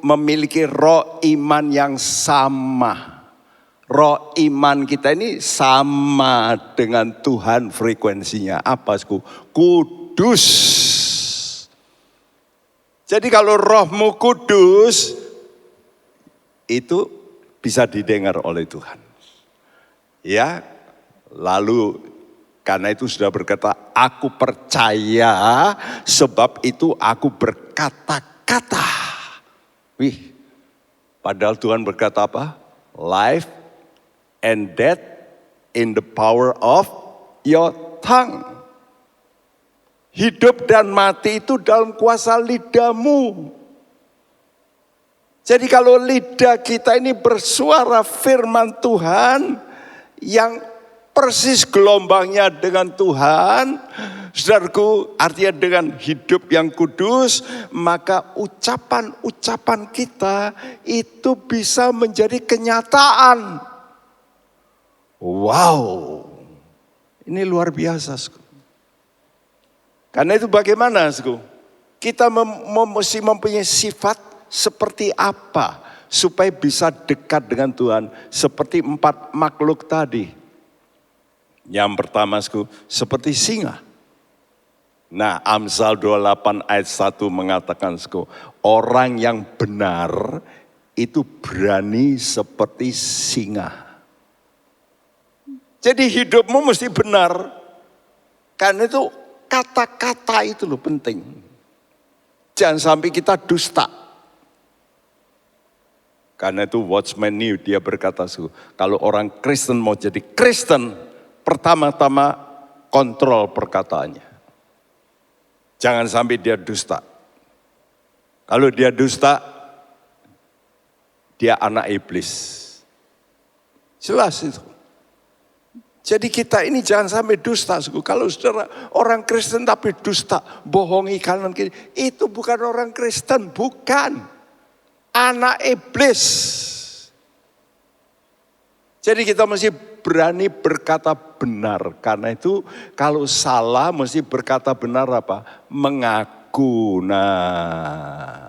memiliki roh iman yang sama. Roh iman kita ini sama dengan Tuhan frekuensinya. Apa? Kudus. Jadi kalau rohmu kudus, itu bisa didengar oleh Tuhan. Ya, lalu karena itu sudah berkata, aku percaya sebab itu aku berkata-kata. Wih, padahal Tuhan berkata apa? Life and death in the power of your tongue. Hidup dan mati itu dalam kuasa lidahmu. Jadi kalau lidah kita ini bersuara firman Tuhan yang persis gelombangnya dengan Tuhan, saudaraku, artinya dengan hidup yang kudus, maka ucapan-ucapan kita itu bisa menjadi kenyataan. Wow, ini luar biasa, saudara. Karena itu bagaimana, saudara? Kita mesti mempunyai sifat seperti apa supaya bisa dekat dengan Tuhan. Seperti 4 makhluk tadi. Yang pertama, saudara, seperti singa. Nah, Amsal 28 ayat 1 mengatakan, saudara, orang yang benar itu berani seperti singa. Jadi hidupmu mesti benar. Karena itu kata-kata itu loh penting. Jangan sampai kita dusta. Karena itu Watchman Nee dia berkata, kalau orang Kristen mau jadi Kristen, pertama-tama kontrol perkataannya. Jangan sampai dia dusta. Kalau dia dusta, dia anak iblis. Jelas itu. Jadi kita ini jangan sampai dusta. Kalau saudara orang Kristen tapi dusta, bohongi kanan kiri, itu bukan orang Kristen, bukan. Anak iblis. Jadi kita mesti berani berkata benar. Karena itu kalau salah mesti berkata benar apa? Mengaku. Nah,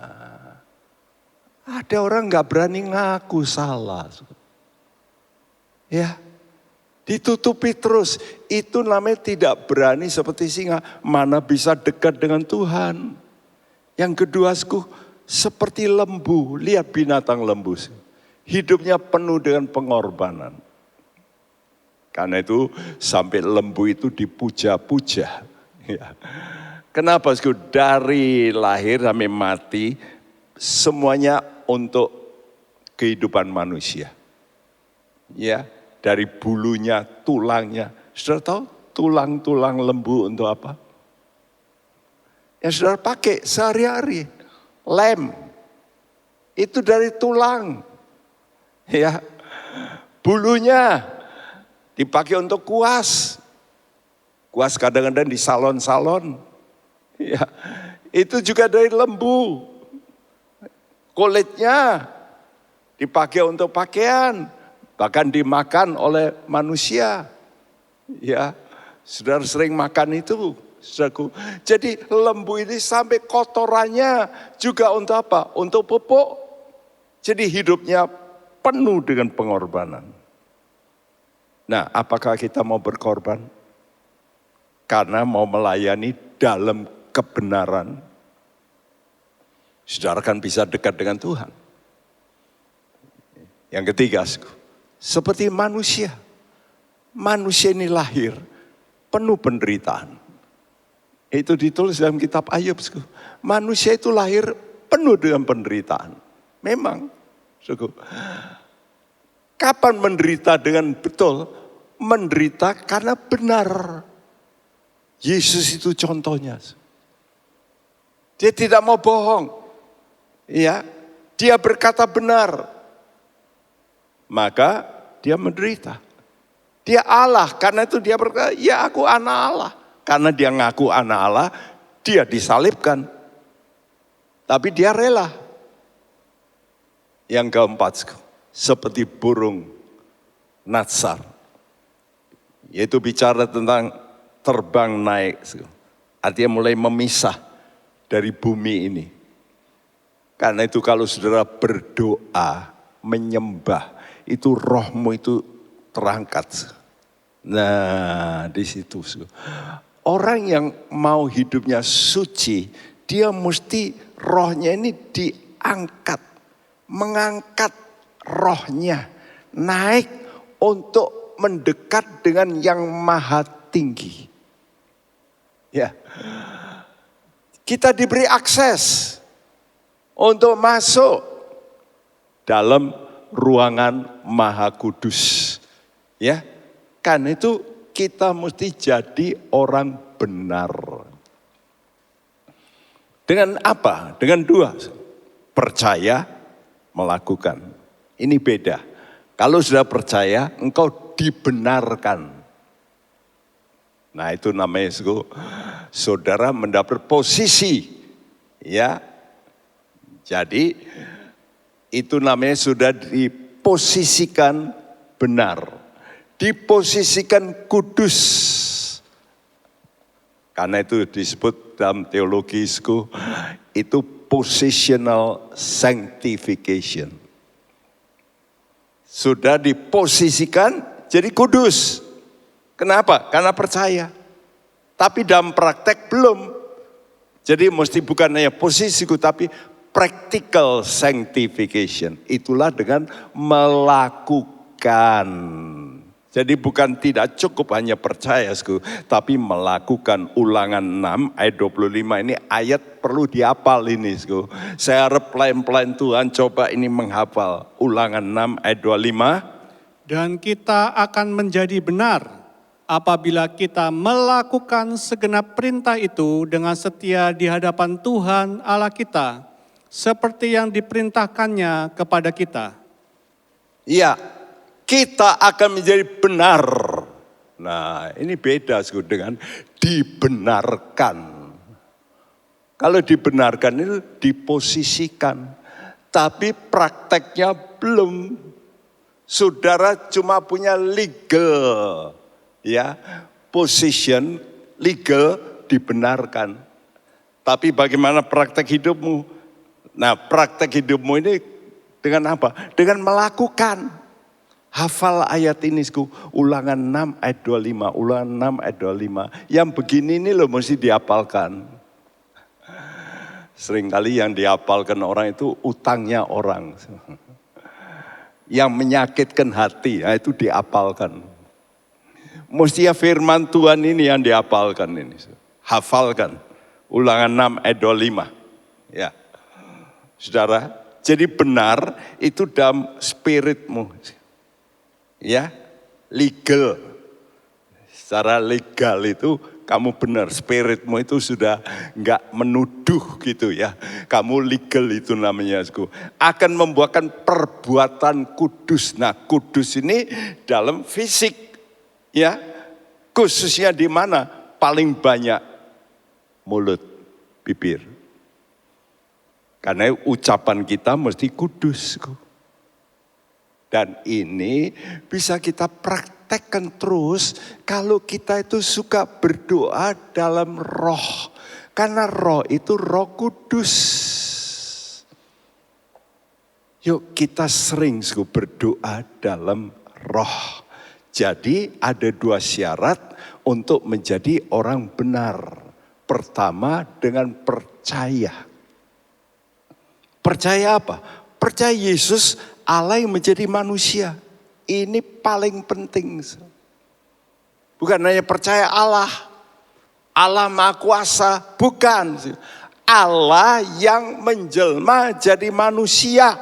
ada orang gak berani ngaku salah. Ya. Ditutupi terus, itu namanya tidak berani seperti singa, mana bisa dekat dengan Tuhan. Yang kedua, seperti lembu, lihat binatang lembu. Hidupnya penuh dengan pengorbanan. Karena itu sampai lembu itu dipuja-puja. Kenapa? Dari lahir sampai mati, semuanya untuk kehidupan manusia. Ya. Dari bulunya, tulangnya. Saudara tahu tulang-tulang lembu untuk apa? Ya saudara pakai sehari-hari. Lem. Itu dari tulang. Ya. Bulunya dipakai untuk kuas. Kuas kadang-kadang di salon-salon. Ya. Itu juga dari lembu. Kulitnya dipakai untuk pakaian. Bahkan dimakan oleh manusia. Ya, saudara sering makan itu, saudaraku. Jadi lembu ini sampai kotorannya juga untuk apa? Untuk pupuk. Jadi hidupnya penuh dengan pengorbanan. Nah, apakah kita mau berkorban? Karena mau melayani dalam kebenaran. Saudara kan bisa dekat dengan Tuhan. Yang ketiga, seperti manusia. Manusia ini lahir penuh penderitaan. Itu ditulis dalam kitab Ayub. Manusia itu lahir penuh dengan penderitaan. Memang. Kapan menderita dengan betul? Menderita karena benar. Yesus itu contohnya. Dia tidak mau bohong. Ya, dia berkata benar. Maka dia menderita. Dia Allah, karena itu dia berkata, ya aku anak Allah. Karena dia ngaku anak Allah, dia disalibkan. Tapi dia rela. Yang keempat, seperti burung natsar. Yaitu bicara tentang terbang naik. Artinya mulai memisah dari bumi ini. Karena itu kalau saudara berdoa, menyembah, itu rohmu itu terangkat. Nah, di situ. Orang yang mau hidupnya suci, dia mesti rohnya ini diangkat. Mengangkat rohnya, naik untuk mendekat dengan yang maha tinggi. Ya, kita diberi akses untuk masuk dalam ruangan maha kudus. Ya, karena itu kita mesti jadi orang benar. Dengan apa? Dengan dua. Percaya, melakukan. Ini beda. Kalau sudah percaya, engkau dibenarkan. Nah, itu namanya saudara mendapat posisi. Ya. Jadi itu namanya sudah diposisikan benar. Diposisikan kudus. Karena itu disebut dalam teologi itu positional sanctification. Sudah diposisikan jadi kudus. Kenapa? Karena percaya. Tapi dalam praktek belum. Jadi mesti bukan hanya posisiku tapi practical sanctification. Itulah dengan melakukan. Jadi bukan tidak cukup hanya percaya, tapi melakukan. Ulangan 6 ayat 25 ini ayat perlu dihafal ini. Saya harap pelan-pelan Tuhan coba ini menghafal. Ulangan 6 ayat 25. Dan kita akan menjadi benar apabila kita melakukan segenap perintah itu dengan setia di hadapan Tuhan Allah kita, seperti yang diperintahkannya kepada kita. Iya, kita akan menjadi benar. Nah, ini beda dengan dibenarkan. Kalau dibenarkan itu diposisikan, tapi prakteknya belum. Saudara cuma punya legal, ya, position, legal dibenarkan. Tapi bagaimana praktek hidupmu? Nah, praktek hidupmu ini dengan apa? Dengan melakukan. Hafal ayat ini, ulangan 6 ayat 25, ulangan 6 ayat 25. Yang begini ini loh mesti dihafalkan. Seringkali yang dihafalkan orang itu utangnya orang. Yang menyakitkan hati, nah itu dihafalkan. Mestinya firman Tuhan ini yang dihafalkan ini. Hafalkan. Ulangan 6 ayat 25. Ya. Saudara, jadi benar itu dalam spiritmu. Ya, legal. Secara legal itu kamu benar, spiritmu itu sudah enggak menuduh gitu ya. Kamu legal itu namanya. Akan membuahkan perbuatan kudus. Nah, kudus ini dalam fisik. Ya, khususnya di mana? Paling banyak mulut, bibir. Karena ucapan kita mesti kudus. Dan ini bisa kita praktekkan terus kalau kita itu suka berdoa dalam roh. Karena roh itu roh kudus. Yuk kita sering berdoa dalam roh. Jadi ada dua syarat untuk menjadi orang benar. Pertama dengan percaya. Percaya apa? Percaya Yesus Allah yang menjadi manusia. Ini paling penting. Bukan hanya percaya Allah. Allah Maha Kuasa. Bukan. Allah yang menjelma jadi manusia.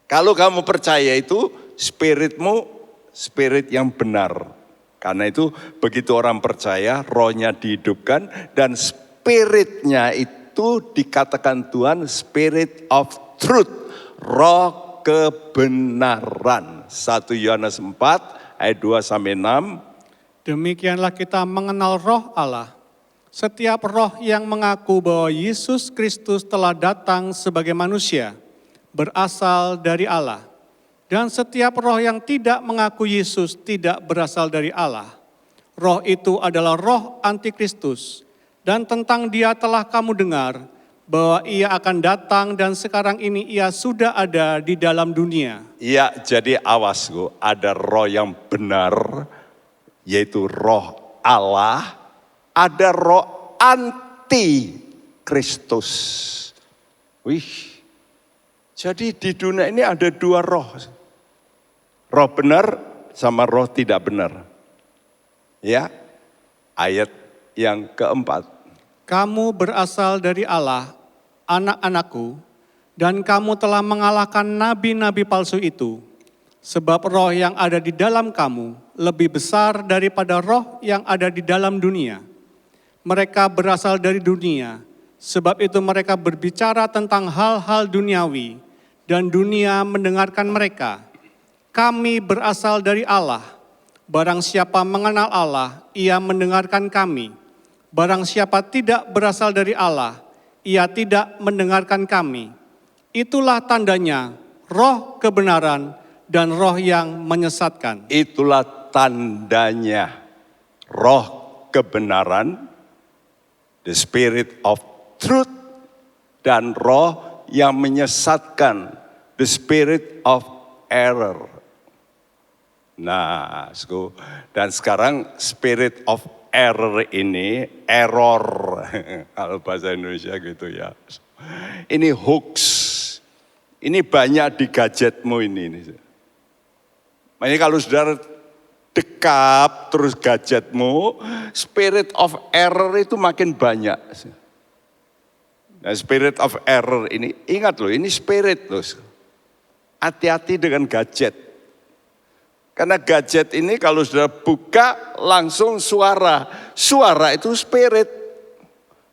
Kalau kamu percaya itu, spiritmu spirit yang benar. Karena itu begitu orang percaya, rohnya dihidupkan. Dan spiritnya itu dikatakan Tuhan spirit of truth. Roh kebenaran. 1 Yohanes 4 ayat 2-6. Demikianlah kita mengenal roh Allah. Setiap roh yang mengaku bahwa Yesus Kristus telah datang sebagai manusia, berasal dari Allah. Dan setiap roh yang tidak mengaku Yesus tidak berasal dari Allah. Roh itu adalah roh antikristus. Dan tentang dia telah kamu dengar bahwa ia akan datang dan sekarang ini ia sudah ada di dalam dunia. Ya, jadi awas ada roh yang benar, yaitu roh Allah, ada roh anti Kristus. Wih, jadi di dunia ini ada dua roh. Roh benar sama roh tidak benar. Ya, ayat yang keempat. Kamu berasal dari Allah, anak-anakku, dan kamu telah mengalahkan nabi-nabi palsu itu. Sebab roh yang ada di dalam kamu lebih besar daripada roh yang ada di dalam dunia. Mereka berasal dari dunia, sebab itu mereka berbicara tentang hal-hal duniawi, dan dunia mendengarkan mereka. Kami berasal dari Allah. Barang siapa mengenal Allah, ia mendengarkan kami. Barang siapa tidak berasal dari Allah, ia tidak mendengarkan kami. Itulah tandanya roh kebenaran dan roh yang menyesatkan. Itulah tandanya roh kebenaran, the spirit of truth, dan roh yang menyesatkan, the spirit of error. Nah, dan sekarang spirit of error ini, error, kalau bahasa Indonesia gitu ya. Ini hoax, ini banyak di gadgetmu ini. Makanya kalau saudara dekap terus gadgetmu, spirit of error itu makin banyak. Nah, spirit of error ini, ingat loh, ini spirit loh. Hati-hati dengan gadget. Karena gadget ini kalau sudah buka langsung suara. Suara itu spirit.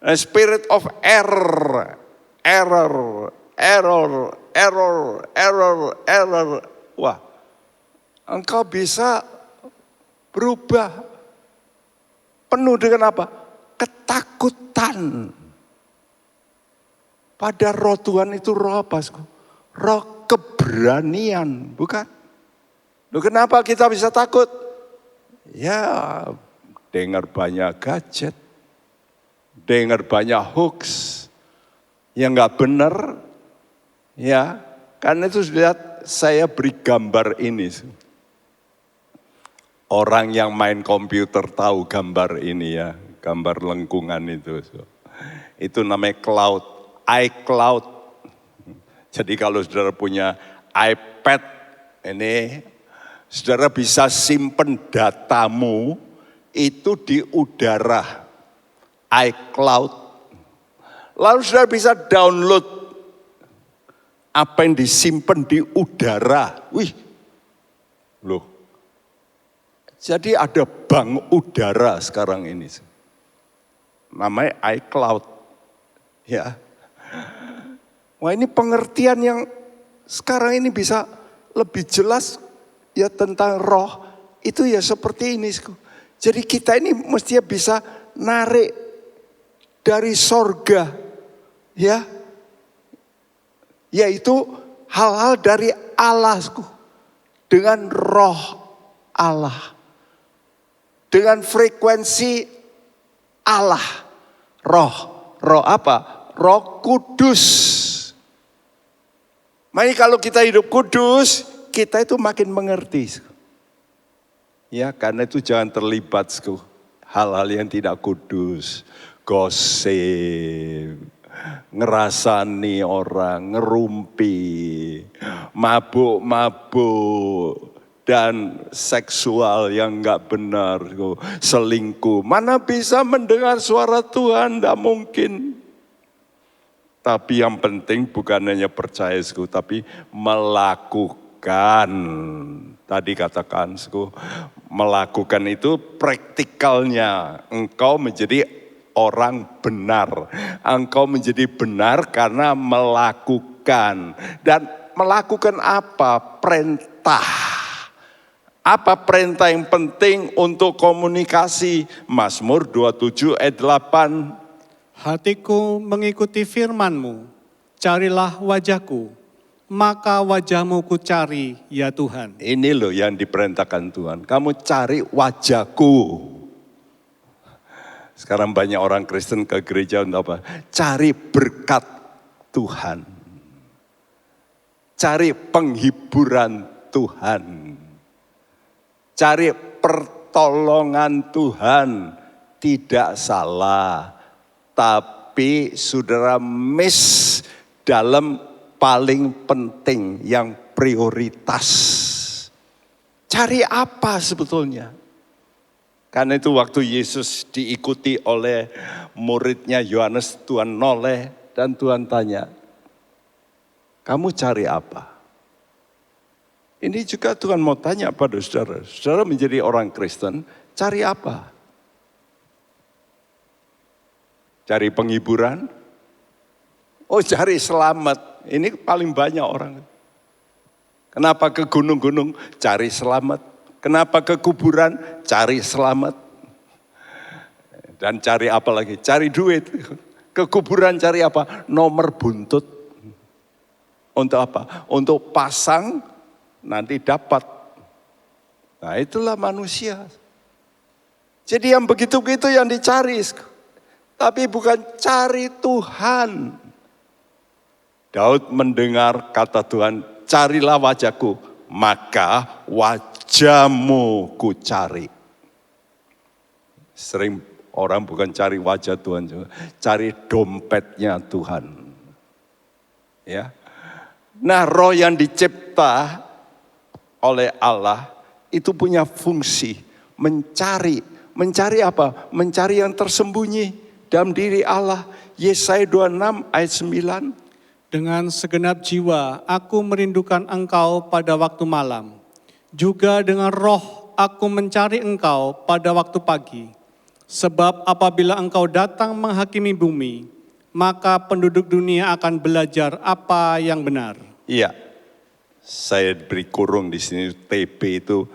Nah, spirit of error. Error. Error. Error. Error. Error. Wah. Engkau bisa berubah. Penuh dengan apa? Ketakutan. Pada roh Tuhan itu roh apa? Roh keberanian. Bukan? Loh, kenapa kita bisa takut? Ya, dengar banyak gadget, dengar banyak hoax yang nggak benar, ya. Karena itu lihat saya beri gambar ini. Orang yang main komputer tahu gambar ini ya, gambar lengkungan itu. Itu namanya cloud, iCloud. Jadi kalau saudara punya iPad ini, saudara bisa simpen datamu itu di udara, iCloud. Lalu saudara bisa download apa yang disimpan di udara. Wih, loh. Jadi ada bank udara sekarang ini. Namanya iCloud. Ya. Wah, ini pengertian yang sekarang ini bisa lebih jelas. Ya tentang roh itu ya seperti ini. Jadi kita ini mestinya bisa narik dari sorga. Ya. Yaitu hal-hal dari Allah. Dengan roh Allah. Dengan frekuensi Allah. Roh. Roh apa? Roh Kudus. Makanya kalau kita hidup kudus, kita itu makin mengerti. Ya, karena itu jangan terlibat hal-hal yang tidak kudus. Gosip, ngerasani orang, ngerumpi, mabuk-mabuk, dan seksual yang enggak benar, selingkuh. Mana bisa mendengar suara Tuhan, enggak mungkin. Tapi yang penting bukan hanya percaya, tapi melakukan. Tadi katakan, melakukan itu praktikalnya. Engkau menjadi orang benar. Engkau menjadi benar karena melakukan. Dan melakukan apa? Perintah. Apa perintah yang penting untuk komunikasi? Mazmur 27 ayat 8. Hatiku mengikuti firman-Mu, carilah wajahku, maka wajah-Mu ku cari ya Tuhan. Ini loh yang diperintahkan Tuhan, kamu cari wajahku. Sekarang banyak orang Kristen ke gereja untuk apa? Cari berkat Tuhan. Cari penghiburan Tuhan. Cari pertolongan Tuhan. Tidak salah. Tapi saudara miss dalam paling penting yang prioritas. Cari apa sebetulnya? Karena itu waktu Yesus diikuti oleh muridnya Yohanes, Tuhan noleh dan Tuhan tanya, kamu cari apa? Ini juga Tuhan mau tanya pada saudara. Saudara menjadi orang Kristen, cari apa? Cari penghiburan? Oh, cari selamat. Ini paling banyak orang. Kenapa ke gunung-gunung? Cari selamat. Kenapa ke kuburan? Cari selamat. Dan cari apa lagi? Cari duit. Ke kuburan cari apa? Nomor buntut. Untuk apa? Untuk pasang nanti dapat. Nah, itulah manusia. Jadi yang begitu-begitu yang dicari. Tapi bukan cari Tuhan. Daud mendengar kata Tuhan, carilah wajahku, maka wajahmu ku cari. Sering orang bukan cari wajah Tuhan, cari dompetnya Tuhan. Ya. Nah, roh yang dicipta oleh Allah itu punya fungsi mencari. Mencari apa? Mencari yang tersembunyi dalam diri Allah. Yesaya 26 ayat 9. Dengan segenap jiwa aku merindukan engkau pada waktu malam. Juga dengan roh aku mencari engkau pada waktu pagi. Sebab apabila engkau datang menghakimi bumi, maka penduduk dunia akan belajar apa yang benar. Iya, saya beri kurung di sini, TP itu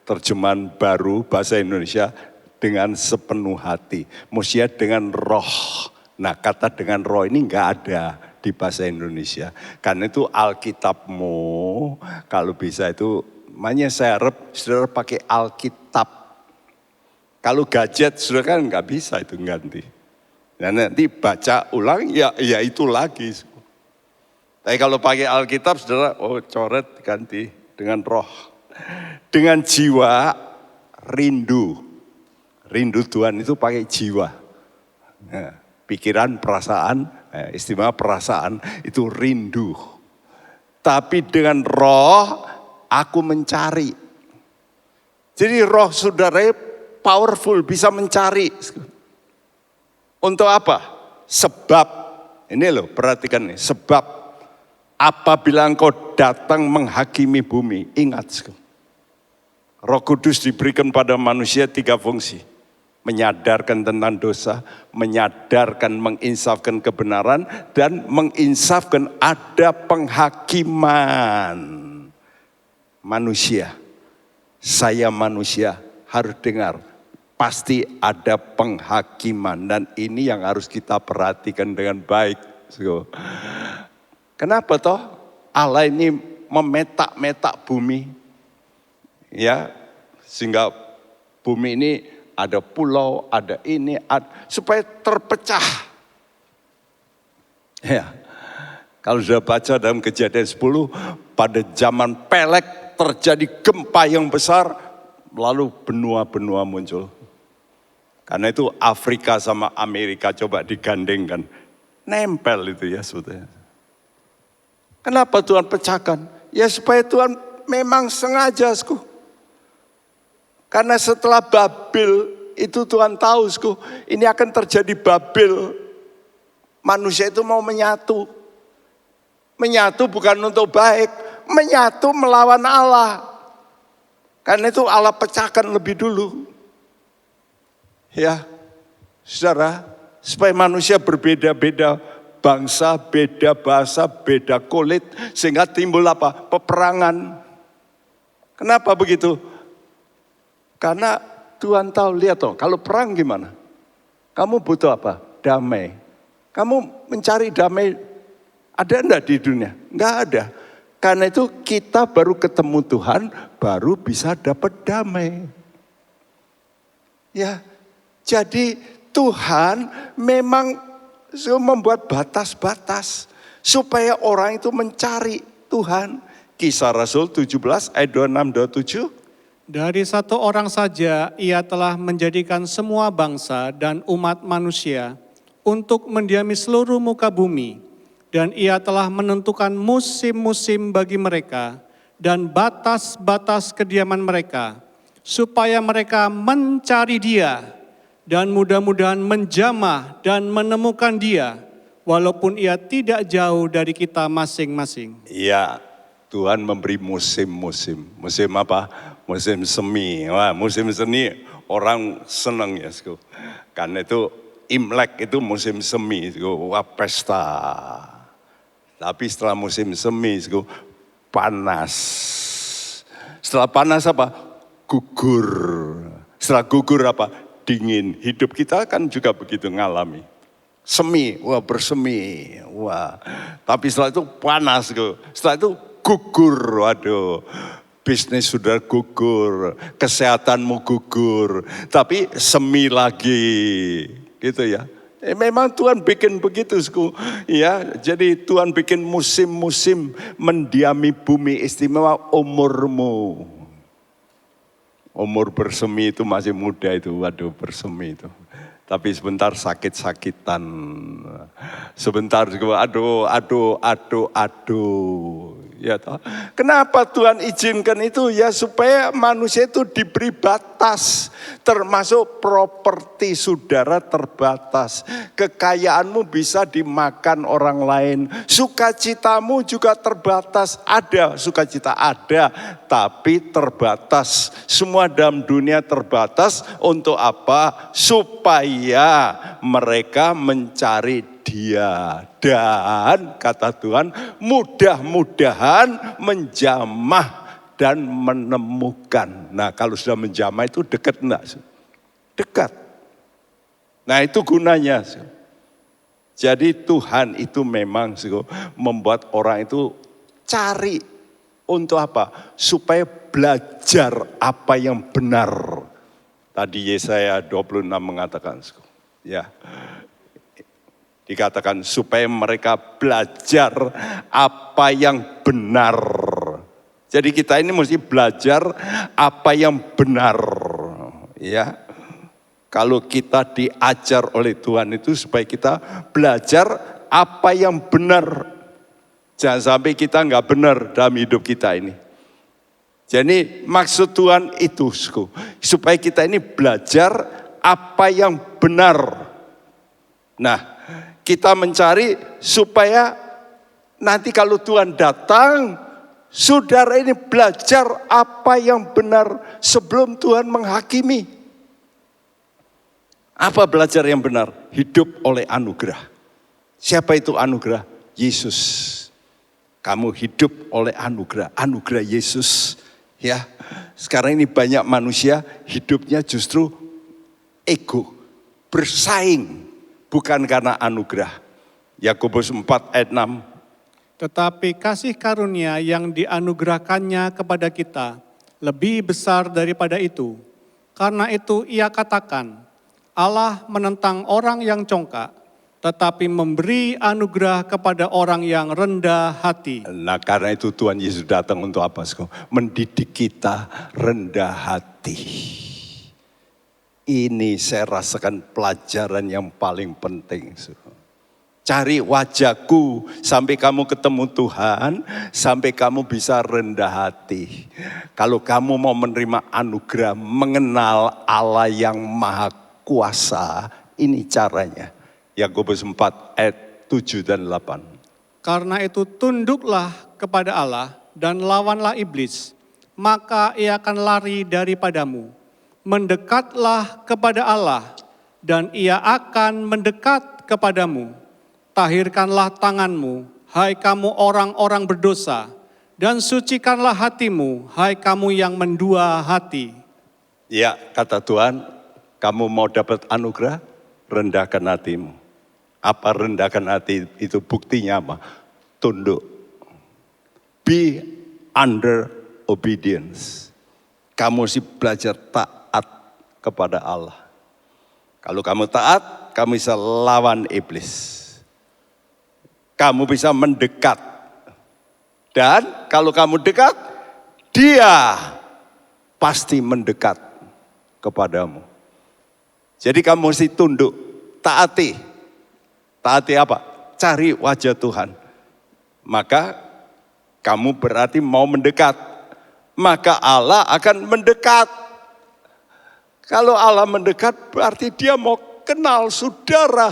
terjemahan baru bahasa Indonesia dengan sepenuh hati. Maksudnya dengan roh. Nah, kata dengan roh ini enggak ada di bahasa Indonesia. Karena itu Alkitabmu, kalau bisa itu, makanya saya harap saudara pakai Alkitab. Kalau gadget saudara kan nggak bisa itu ganti. Nah, nanti baca ulang ya itu lagi. Tapi kalau pakai Alkitab saudara, oh coret ganti dengan roh. Dengan jiwa rindu. Rindu Tuhan itu pakai jiwa. Nah, pikiran, perasaan, istimewa perasaan itu rindu. Tapi dengan roh aku mencari. Jadi roh saudara powerful, bisa mencari. Untuk apa? Sebab, ini loh perhatikan nih, sebab apabila engkau datang menghakimi bumi, ingat. Roh Kudus diberikan pada manusia 3 fungsi. Menyadarkan tentang dosa, menyadarkan, menginsafkan kebenaran, dan menginsafkan ada penghakiman manusia. Saya manusia harus dengar, pasti ada penghakiman dan ini yang harus kita perhatikan dengan baik. Kenapa toh Allah ini memetak-metak bumi? Ya, sehingga bumi ini ada pulau, ada ini, supaya terpecah. Ya, kalau sudah baca dalam Kejadian 10, pada zaman Pelek terjadi gempa yang besar, lalu benua-benua muncul. Karena itu Afrika sama Amerika coba digandengkan, nempel itu ya sebetulnya. Kenapa Tuhan pecahkan? Ya supaya Tuhan memang sengaja, karena setelah Babel itu Tuhan tahu, ini akan terjadi Babel. Manusia itu mau menyatu. Menyatu bukan untuk baik, menyatu melawan Allah. Karena itu Allah pecahkan lebih dulu. Ya, saudara, supaya manusia berbeda-beda bangsa, beda bahasa, beda kulit, sehingga timbul apa? Peperangan. Kenapa begitu? Karena Tuhan tahu, lihat toh, kalau perang gimana? Kamu butuh apa? Damai. Kamu mencari damai, ada enggak di dunia? Enggak ada. Karena itu kita baru ketemu Tuhan, baru bisa dapat damai. Ya, jadi Tuhan memang membuat batas-batas supaya orang itu mencari Tuhan. Kisah Rasul 17 ayat 26-27. Dari satu orang saja ia telah menjadikan semua bangsa dan umat manusia untuk mendiami seluruh muka bumi. Dan ia telah menentukan musim-musim bagi mereka dan batas-batas kediaman mereka, supaya mereka mencari Dia dan mudah-mudahan menjamah dan menemukan Dia, walaupun Ia tidak jauh dari kita masing-masing. Iya, Tuhan memberi musim-musim. Musim apa? Musim semi. Wah, musim semi orang senang ya. Karena itu Imlek itu musim semi. Wah, pesta. Tapi setelah musim semi, panas. Setelah panas apa? Gugur. Setelah gugur apa? Dingin. Hidup kita kan juga begitu ngalami. Semi, wah bersemi. Wah. Tapi setelah itu panas. Setelah itu gugur. Waduh. Bisnis sudah gugur. Kesehatanmu gugur. Tapi semi lagi. Gitu ya. Memang Tuhan bikin begitu, ya. Jadi Tuhan bikin musim-musim mendiami bumi istimewa umurmu. Umur bersemi itu masih muda itu, waduh bersemi itu. Tapi sebentar sakit-sakitan. Sebentar aduh. Ya toh. Kenapa Tuhan izinkan itu? Ya supaya manusia itu diberi batas. Termasuk properti saudara terbatas. Kekayaanmu bisa dimakan orang lain. Sukacitamu juga terbatas. Ada, sukacita ada. Tapi terbatas. Semua dalam dunia terbatas. Untuk apa? Supaya mereka mencari Dia, dan kata Tuhan mudah-mudahan menjamah dan menemukan. Nah kalau sudah menjamah itu dekat enggak? Dekat. Nah itu gunanya. Jadi Tuhan itu memang membuat orang itu cari untuk apa? Supaya belajar apa yang benar. Tadi Yesaya 26 mengatakan, ya. Dikatakan supaya mereka belajar apa yang benar. Jadi kita ini mesti belajar apa yang benar. Ya, kalau kita diajar oleh Tuhan itu supaya kita belajar apa yang benar. Jangan sampai kita nggak benar dalam hidup kita ini. Jadi maksud Tuhan itu supaya kita ini belajar apa yang benar. Nah, kita mencari supaya nanti kalau Tuhan datang, saudara ini belajar apa yang benar sebelum Tuhan menghakimi. Apa belajar yang benar? Hidup oleh anugerah. Siapa itu anugerah? Yesus. Kamu hidup oleh anugerah, anugerah Yesus. Ya, sekarang ini banyak manusia hidupnya justru ego, bersaing. Bukan karena anugerah. Yakobus 4 ayat 6. Tetapi kasih karunia yang dianugerahkannya kepada kita lebih besar daripada itu. Karena itu ia katakan, Allah menentang orang yang congkak, tetapi memberi anugerah kepada orang yang rendah hati. Nah karena itu Tuhan Yesus datang untuk apa? Mendidik kita rendah hati. Ini saya rasakan pelajaran yang paling penting. Cari wajahku sampai kamu ketemu Tuhan, sampai kamu bisa rendah hati. Kalau kamu mau menerima anugerah, mengenal Allah yang maha kuasa, ini caranya. Yakobus 4 ayat 7 dan 8. Karena itu tunduklah kepada Allah dan lawanlah iblis, maka ia akan lari daripadamu. Mendekatlah kepada Allah, dan ia akan mendekat kepadamu. Tahirkanlah tanganmu, hai kamu orang-orang berdosa, dan sucikanlah hatimu, hai kamu yang mendua hati. Ya, kata Tuhan, kamu mau dapat anugerah, rendahkan hatimu. Apa rendahkan hati itu buktinya apa? Tunduk. Be under obedience. Kamu mesti belajar taat kepada Allah. Kalau kamu taat, kamu bisa lawan iblis. Kamu bisa mendekat. Dan kalau kamu dekat, dia pasti mendekat kepadamu. Jadi kamu mesti tunduk, taati. Taati apa? Cari wajah Tuhan. Maka kamu berarti mau mendekat. Maka Allah akan mendekat. Kalau Allah mendekat berarti dia mau kenal saudara.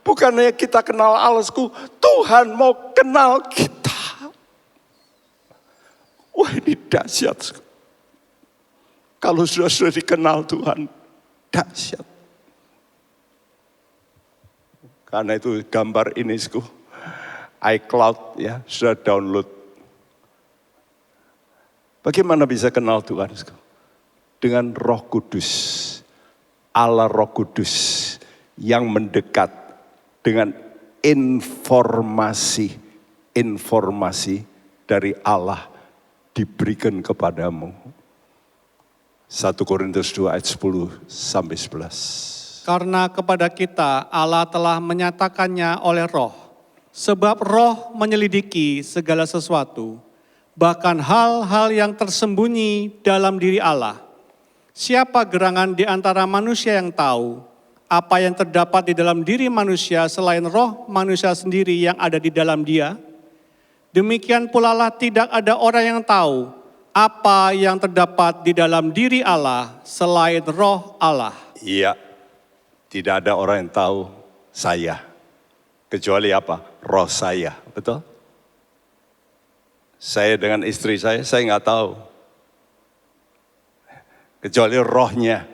Bukannya kita kenal Allahku, Tuhan mau kenal kita. Wah, ini dahsyat. Kalau sudah dikenal Tuhan, dahsyat. Karena itu gambar ini, iCloud ya, sudah download. Bagaimana bisa kenal Tuhan? Dengan Roh Kudus, Allah Roh Kudus yang mendekat dengan informasi dari Allah diberikan kepadamu. 1 Korintus 2 ayat 10 sampai 11. Karena kepada kita Allah telah menyatakannya oleh Roh, sebab Roh menyelidiki segala sesuatu, bahkan hal-hal yang tersembunyi dalam diri Allah. Siapa gerangan di antara manusia yang tahu apa yang terdapat di dalam diri manusia selain roh manusia sendiri yang ada di dalam dia? Demikian pula lah tidak ada orang yang tahu apa yang terdapat di dalam diri Allah selain roh Allah. Iya, tidak ada orang yang tahu saya. Kecuali apa? Roh saya, betul? Saya dengan istri saya nggak tahu. Kecuali rohnya.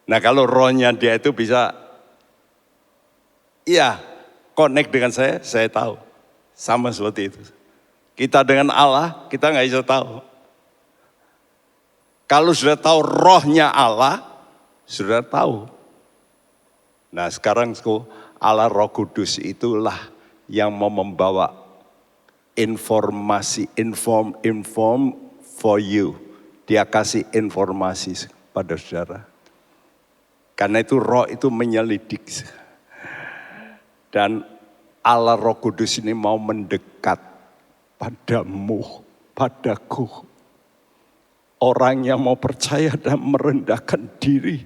Nah kalau rohnya dia itu bisa, iya, connect dengan saya tahu. Sama seperti itu. Kita dengan Allah, kita nggak bisa tahu. Kalau sudah tahu rohnya Allah, sudah tahu. Nah sekarang Allah Roh Kudus itulah yang mau membawa informasi, inform for you. Dia kasih informasi pada saudara. Karena itu roh itu menyelidik. Dan Allah Roh Kudus ini mau mendekat padamu, padaku. Orang yang mau percaya dan merendahkan diri.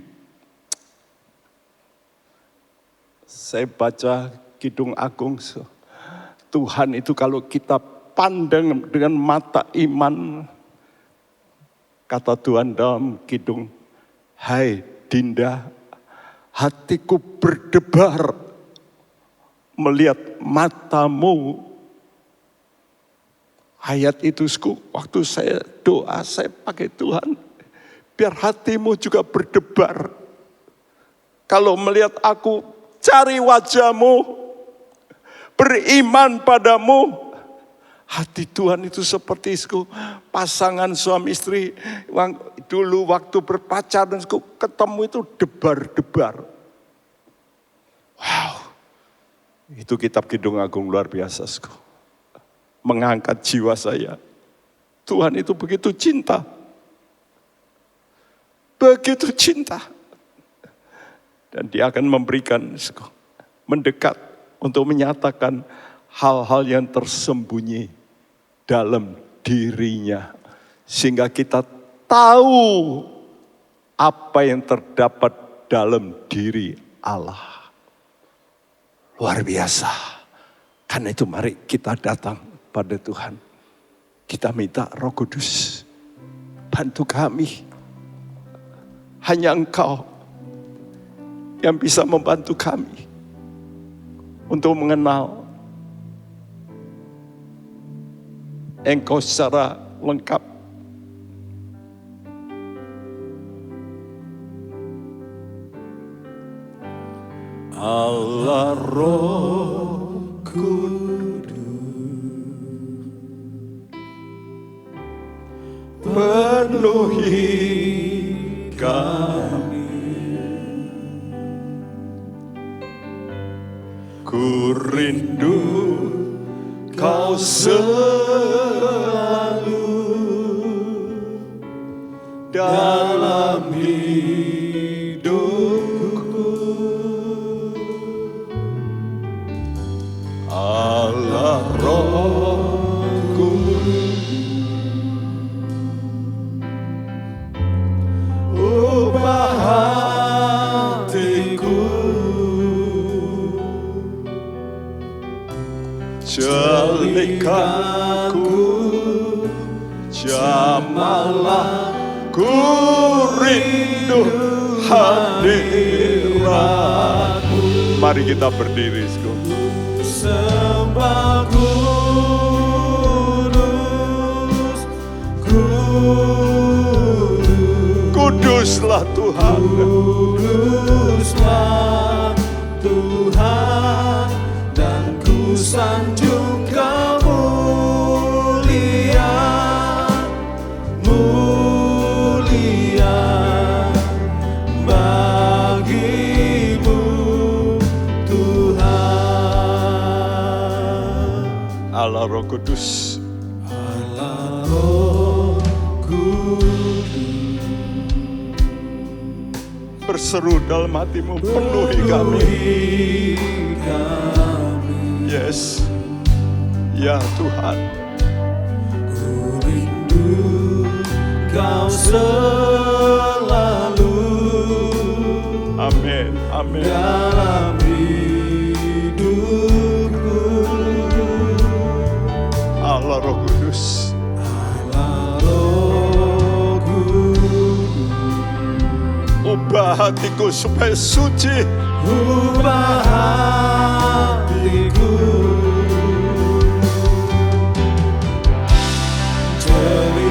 Saya baca Kidung Agung. Tuhan itu kalau kita pandang dengan mata iman. Kata Tuhan dalam Kidung, hai Dinda, hatiku berdebar melihat matamu. Ayat itu waktu saya doa, saya pakai Tuhan, biar hatimu juga berdebar. Kalau melihat aku cari wajahmu, beriman padamu. Hati Tuhan itu seperti pasangan suami istri. Dulu waktu berpacaran ketemu itu debar-debar. Wow. Itu kitab Kidung Agung luar biasa. Mengangkat jiwa saya. Tuhan itu begitu cinta. Begitu cinta. Dan dia akan memberikan, mendekat untuk menyatakan hal-hal yang tersembunyi dalam dirinya. Sehingga kita tahu apa yang terdapat dalam diri Allah. Luar biasa. Karena itu mari kita datang pada Tuhan. Kita minta Roh Kudus, bantu kami. Hanya Engkau yang bisa membantu kami untuk mengenal Engkau secara lengkap. Allah Roh Kudus, penuhi kami. Ku rindu Kau selalu dalam hidupku. berikanku jamalah ku rindu hadiratmu. Mari kita berdiri. Sembah kudus, Kuduslah Tuhan. Kuduslah Tuhan, dan ku sanjung kemuliaan, mulia bagimu Tuhan. Allah Roh Kudus, Allah Roh Kudus, berseru dalam hatimu, penuhi kami. Yes, ya Tuhan. Ku rindu Kau selalu Amin, amin. dalam hidupku. Allah Roh Kudus, Allah Roh Kudus, ubah hatiku supaya suci. ubah hatiku,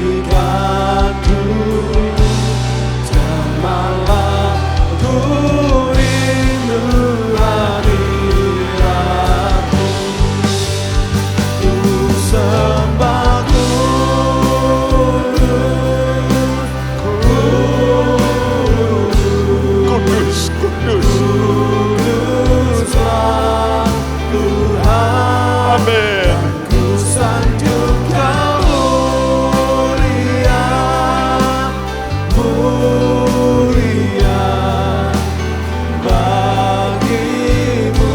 jadikanku jamalah ku rindu hadiratmu. Ku sembah Kudus, kudus. kuduslah Tuhan. Amin. Ku sanjung kemuliaan, mulia bagimu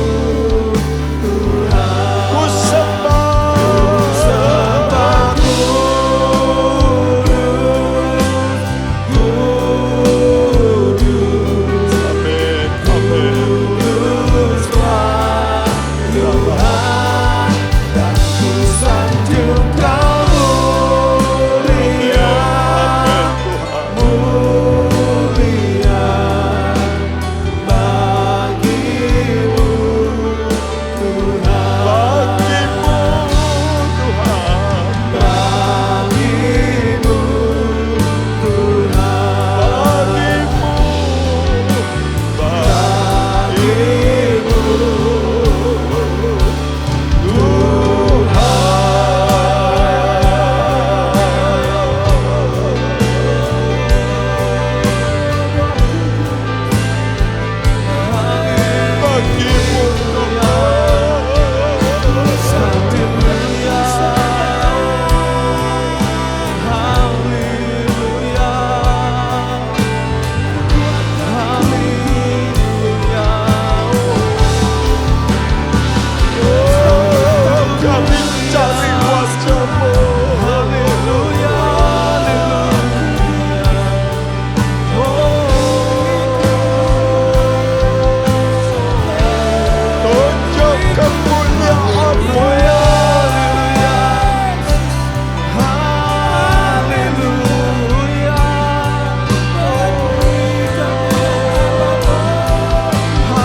Tuhan. Ku sembah. Sembah kudus, Amin, amin. kuduslah Tuhan, dan ku sanjung kemuliaan, mulia bagimu Tuhan. Bagimu Tuhan, Bagimu Tuhan, bagimu kami cari wajah-Mu. Tunjuk kemuliaan-Mu ya.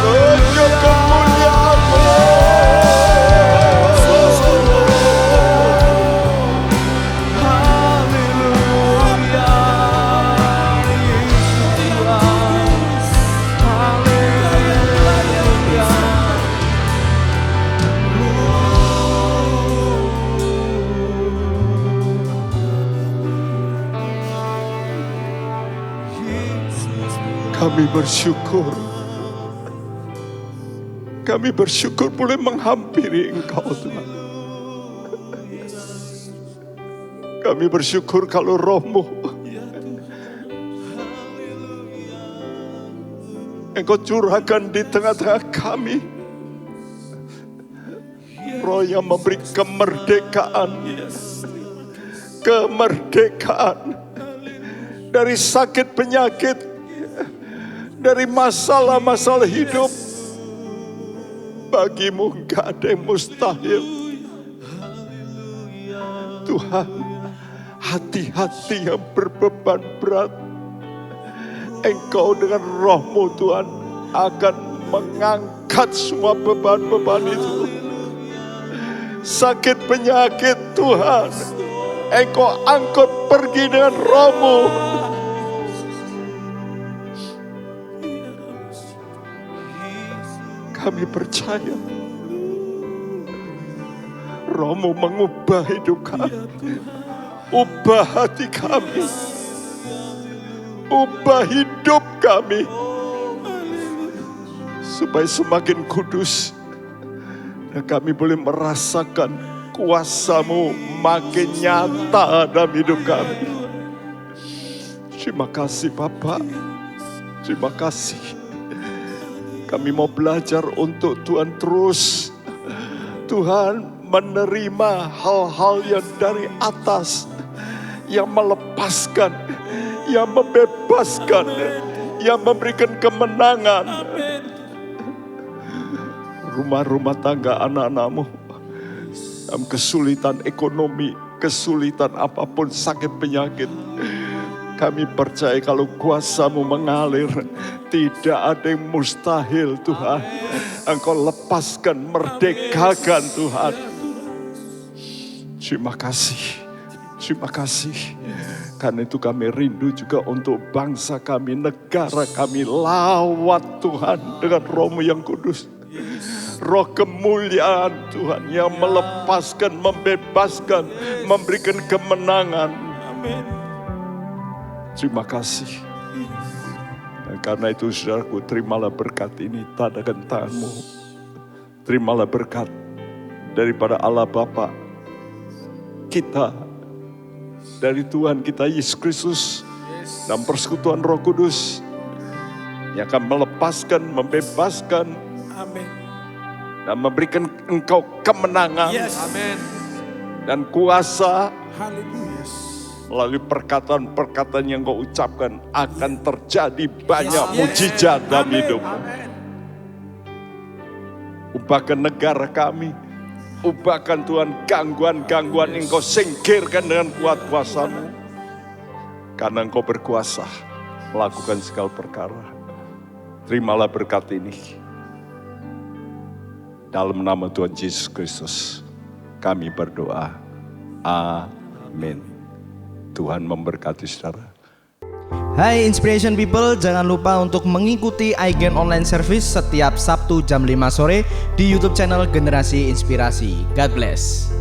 Tunjuk kemuliaan-Mu. Kami bersyukur. Kami bersyukur boleh menghampiri Engkau Tuhan. Kami bersyukur kalau Roh-Mu Engkau curahkan di tengah-tengah kami. Roh yang memberi kemerdekaan. Kemerdekaan dari sakit penyakit, dari masalah-masalah hidup. Bagimu gak ada yang mustahil. Tuhan, hati-hati yang berbeban berat, Engkau dengan roh-Mu Tuhan akan mengangkat semua beban-beban itu. Sakit penyakit Tuhan, Engkau angkut pergi dengan roh-Mu. Kami percaya roh-Mu mengubah hidup kami, ubah hati kami, ubah hidup kami, supaya semakin kudus, dan kami boleh merasakan kuasa-Mu makin nyata dalam hidup kami. Terima kasih Bapa, terima kasih. Kami mau belajar untuk Tuhan terus, Tuhan, menerima hal-hal yang dari atas, yang melepaskan, yang membebaskan, yang memberikan kemenangan. Rumah-rumah tangga anak-anak-Mu dalam kesulitan ekonomi, kesulitan apapun, sakit penyakit, kami percaya kalau kuasa-Mu mengalir, tidak ada yang mustahil Tuhan. Engkau lepaskan, merdekakan Tuhan. Terima kasih, terima kasih. Karena itu kami rindu juga untuk bangsa kami, negara kami. Lawat Tuhan dengan roh-Mu yang kudus. Roh kemuliaan Tuhan yang melepaskan, membebaskan, memberikan kemenangan. Terima kasih. Dan karena itu saudaraku, terimalah berkat ini, tadakan tangan-Mu. Terimalah berkat daripada Allah Bapa kita, dari Tuhan kita Yesus Kristus, dan persekutuan Roh Kudus yang akan melepaskan, membebaskan, dan memberikan engkau kemenangan, dan kuasa. Melalui perkataan-perkataan yang kau ucapkan akan terjadi banyak mujizat dalam hidupmu. Ubahkan negara kami, ubahkan Tuhan gangguan-gangguan yang kau singkirkan dengan kuat kuasa-Mu. Karena Engkau berkuasa melakukan segala perkara. Terimalah berkat ini. Dalam nama Tuhan Yesus Kristus kami berdoa. Amin. Tuhan memberkati saudara. Hai Inspiration People, jangan lupa untuk mengikuti iGen Online Service setiap Sabtu jam 5 sore di YouTube channel Generasi Inspirasi. God bless.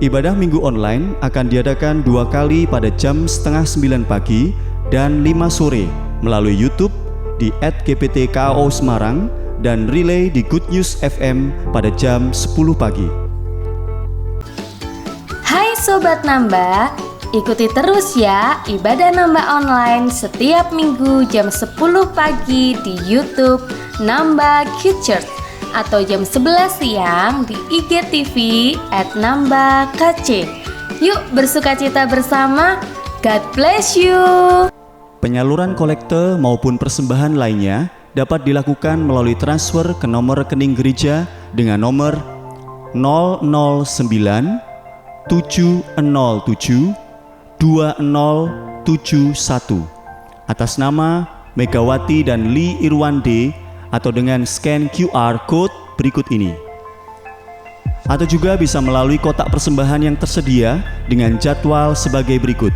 Ibadah Minggu Online akan diadakan 2 kali pada jam 8:30 pagi dan 5 sore melalui YouTube di @gptkao Semarang dan relay di Good News FM pada jam 10 pagi. Hai Sobat Nambah, ikuti terus ya Ibadah Nambah Online setiap minggu jam 10 pagi di YouTube Nambah Kids Church atau jam 11 siang di IGTV @nambahkc. Yuk bersukacita bersama, God bless you. Penyaluran kolekte maupun persembahan lainnya dapat dilakukan melalui transfer ke nomor rekening gereja dengan nomor 009 707 2071 atas nama Megawati dan Lee Irwande atau dengan scan QR Code berikut ini. Atau juga bisa melalui kotak persembahan yang tersedia dengan jadwal sebagai berikut.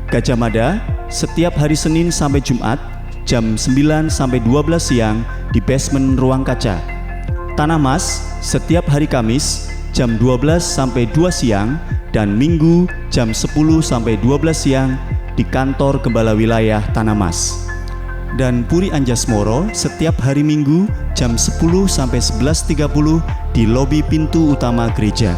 Gajah Mada setiap hari Senin sampai Jumat jam 9 sampai 12 siang di basement Ruang Kaca. Tanah Mas setiap hari Kamis jam 12 sampai 2 siang dan Minggu jam 10 sampai 12 siang di kantor Gembala Wilayah Tanah Mas. Dan Puri Anjasmoro setiap hari Minggu jam 10 sampai 11.30 di lobi pintu utama gereja.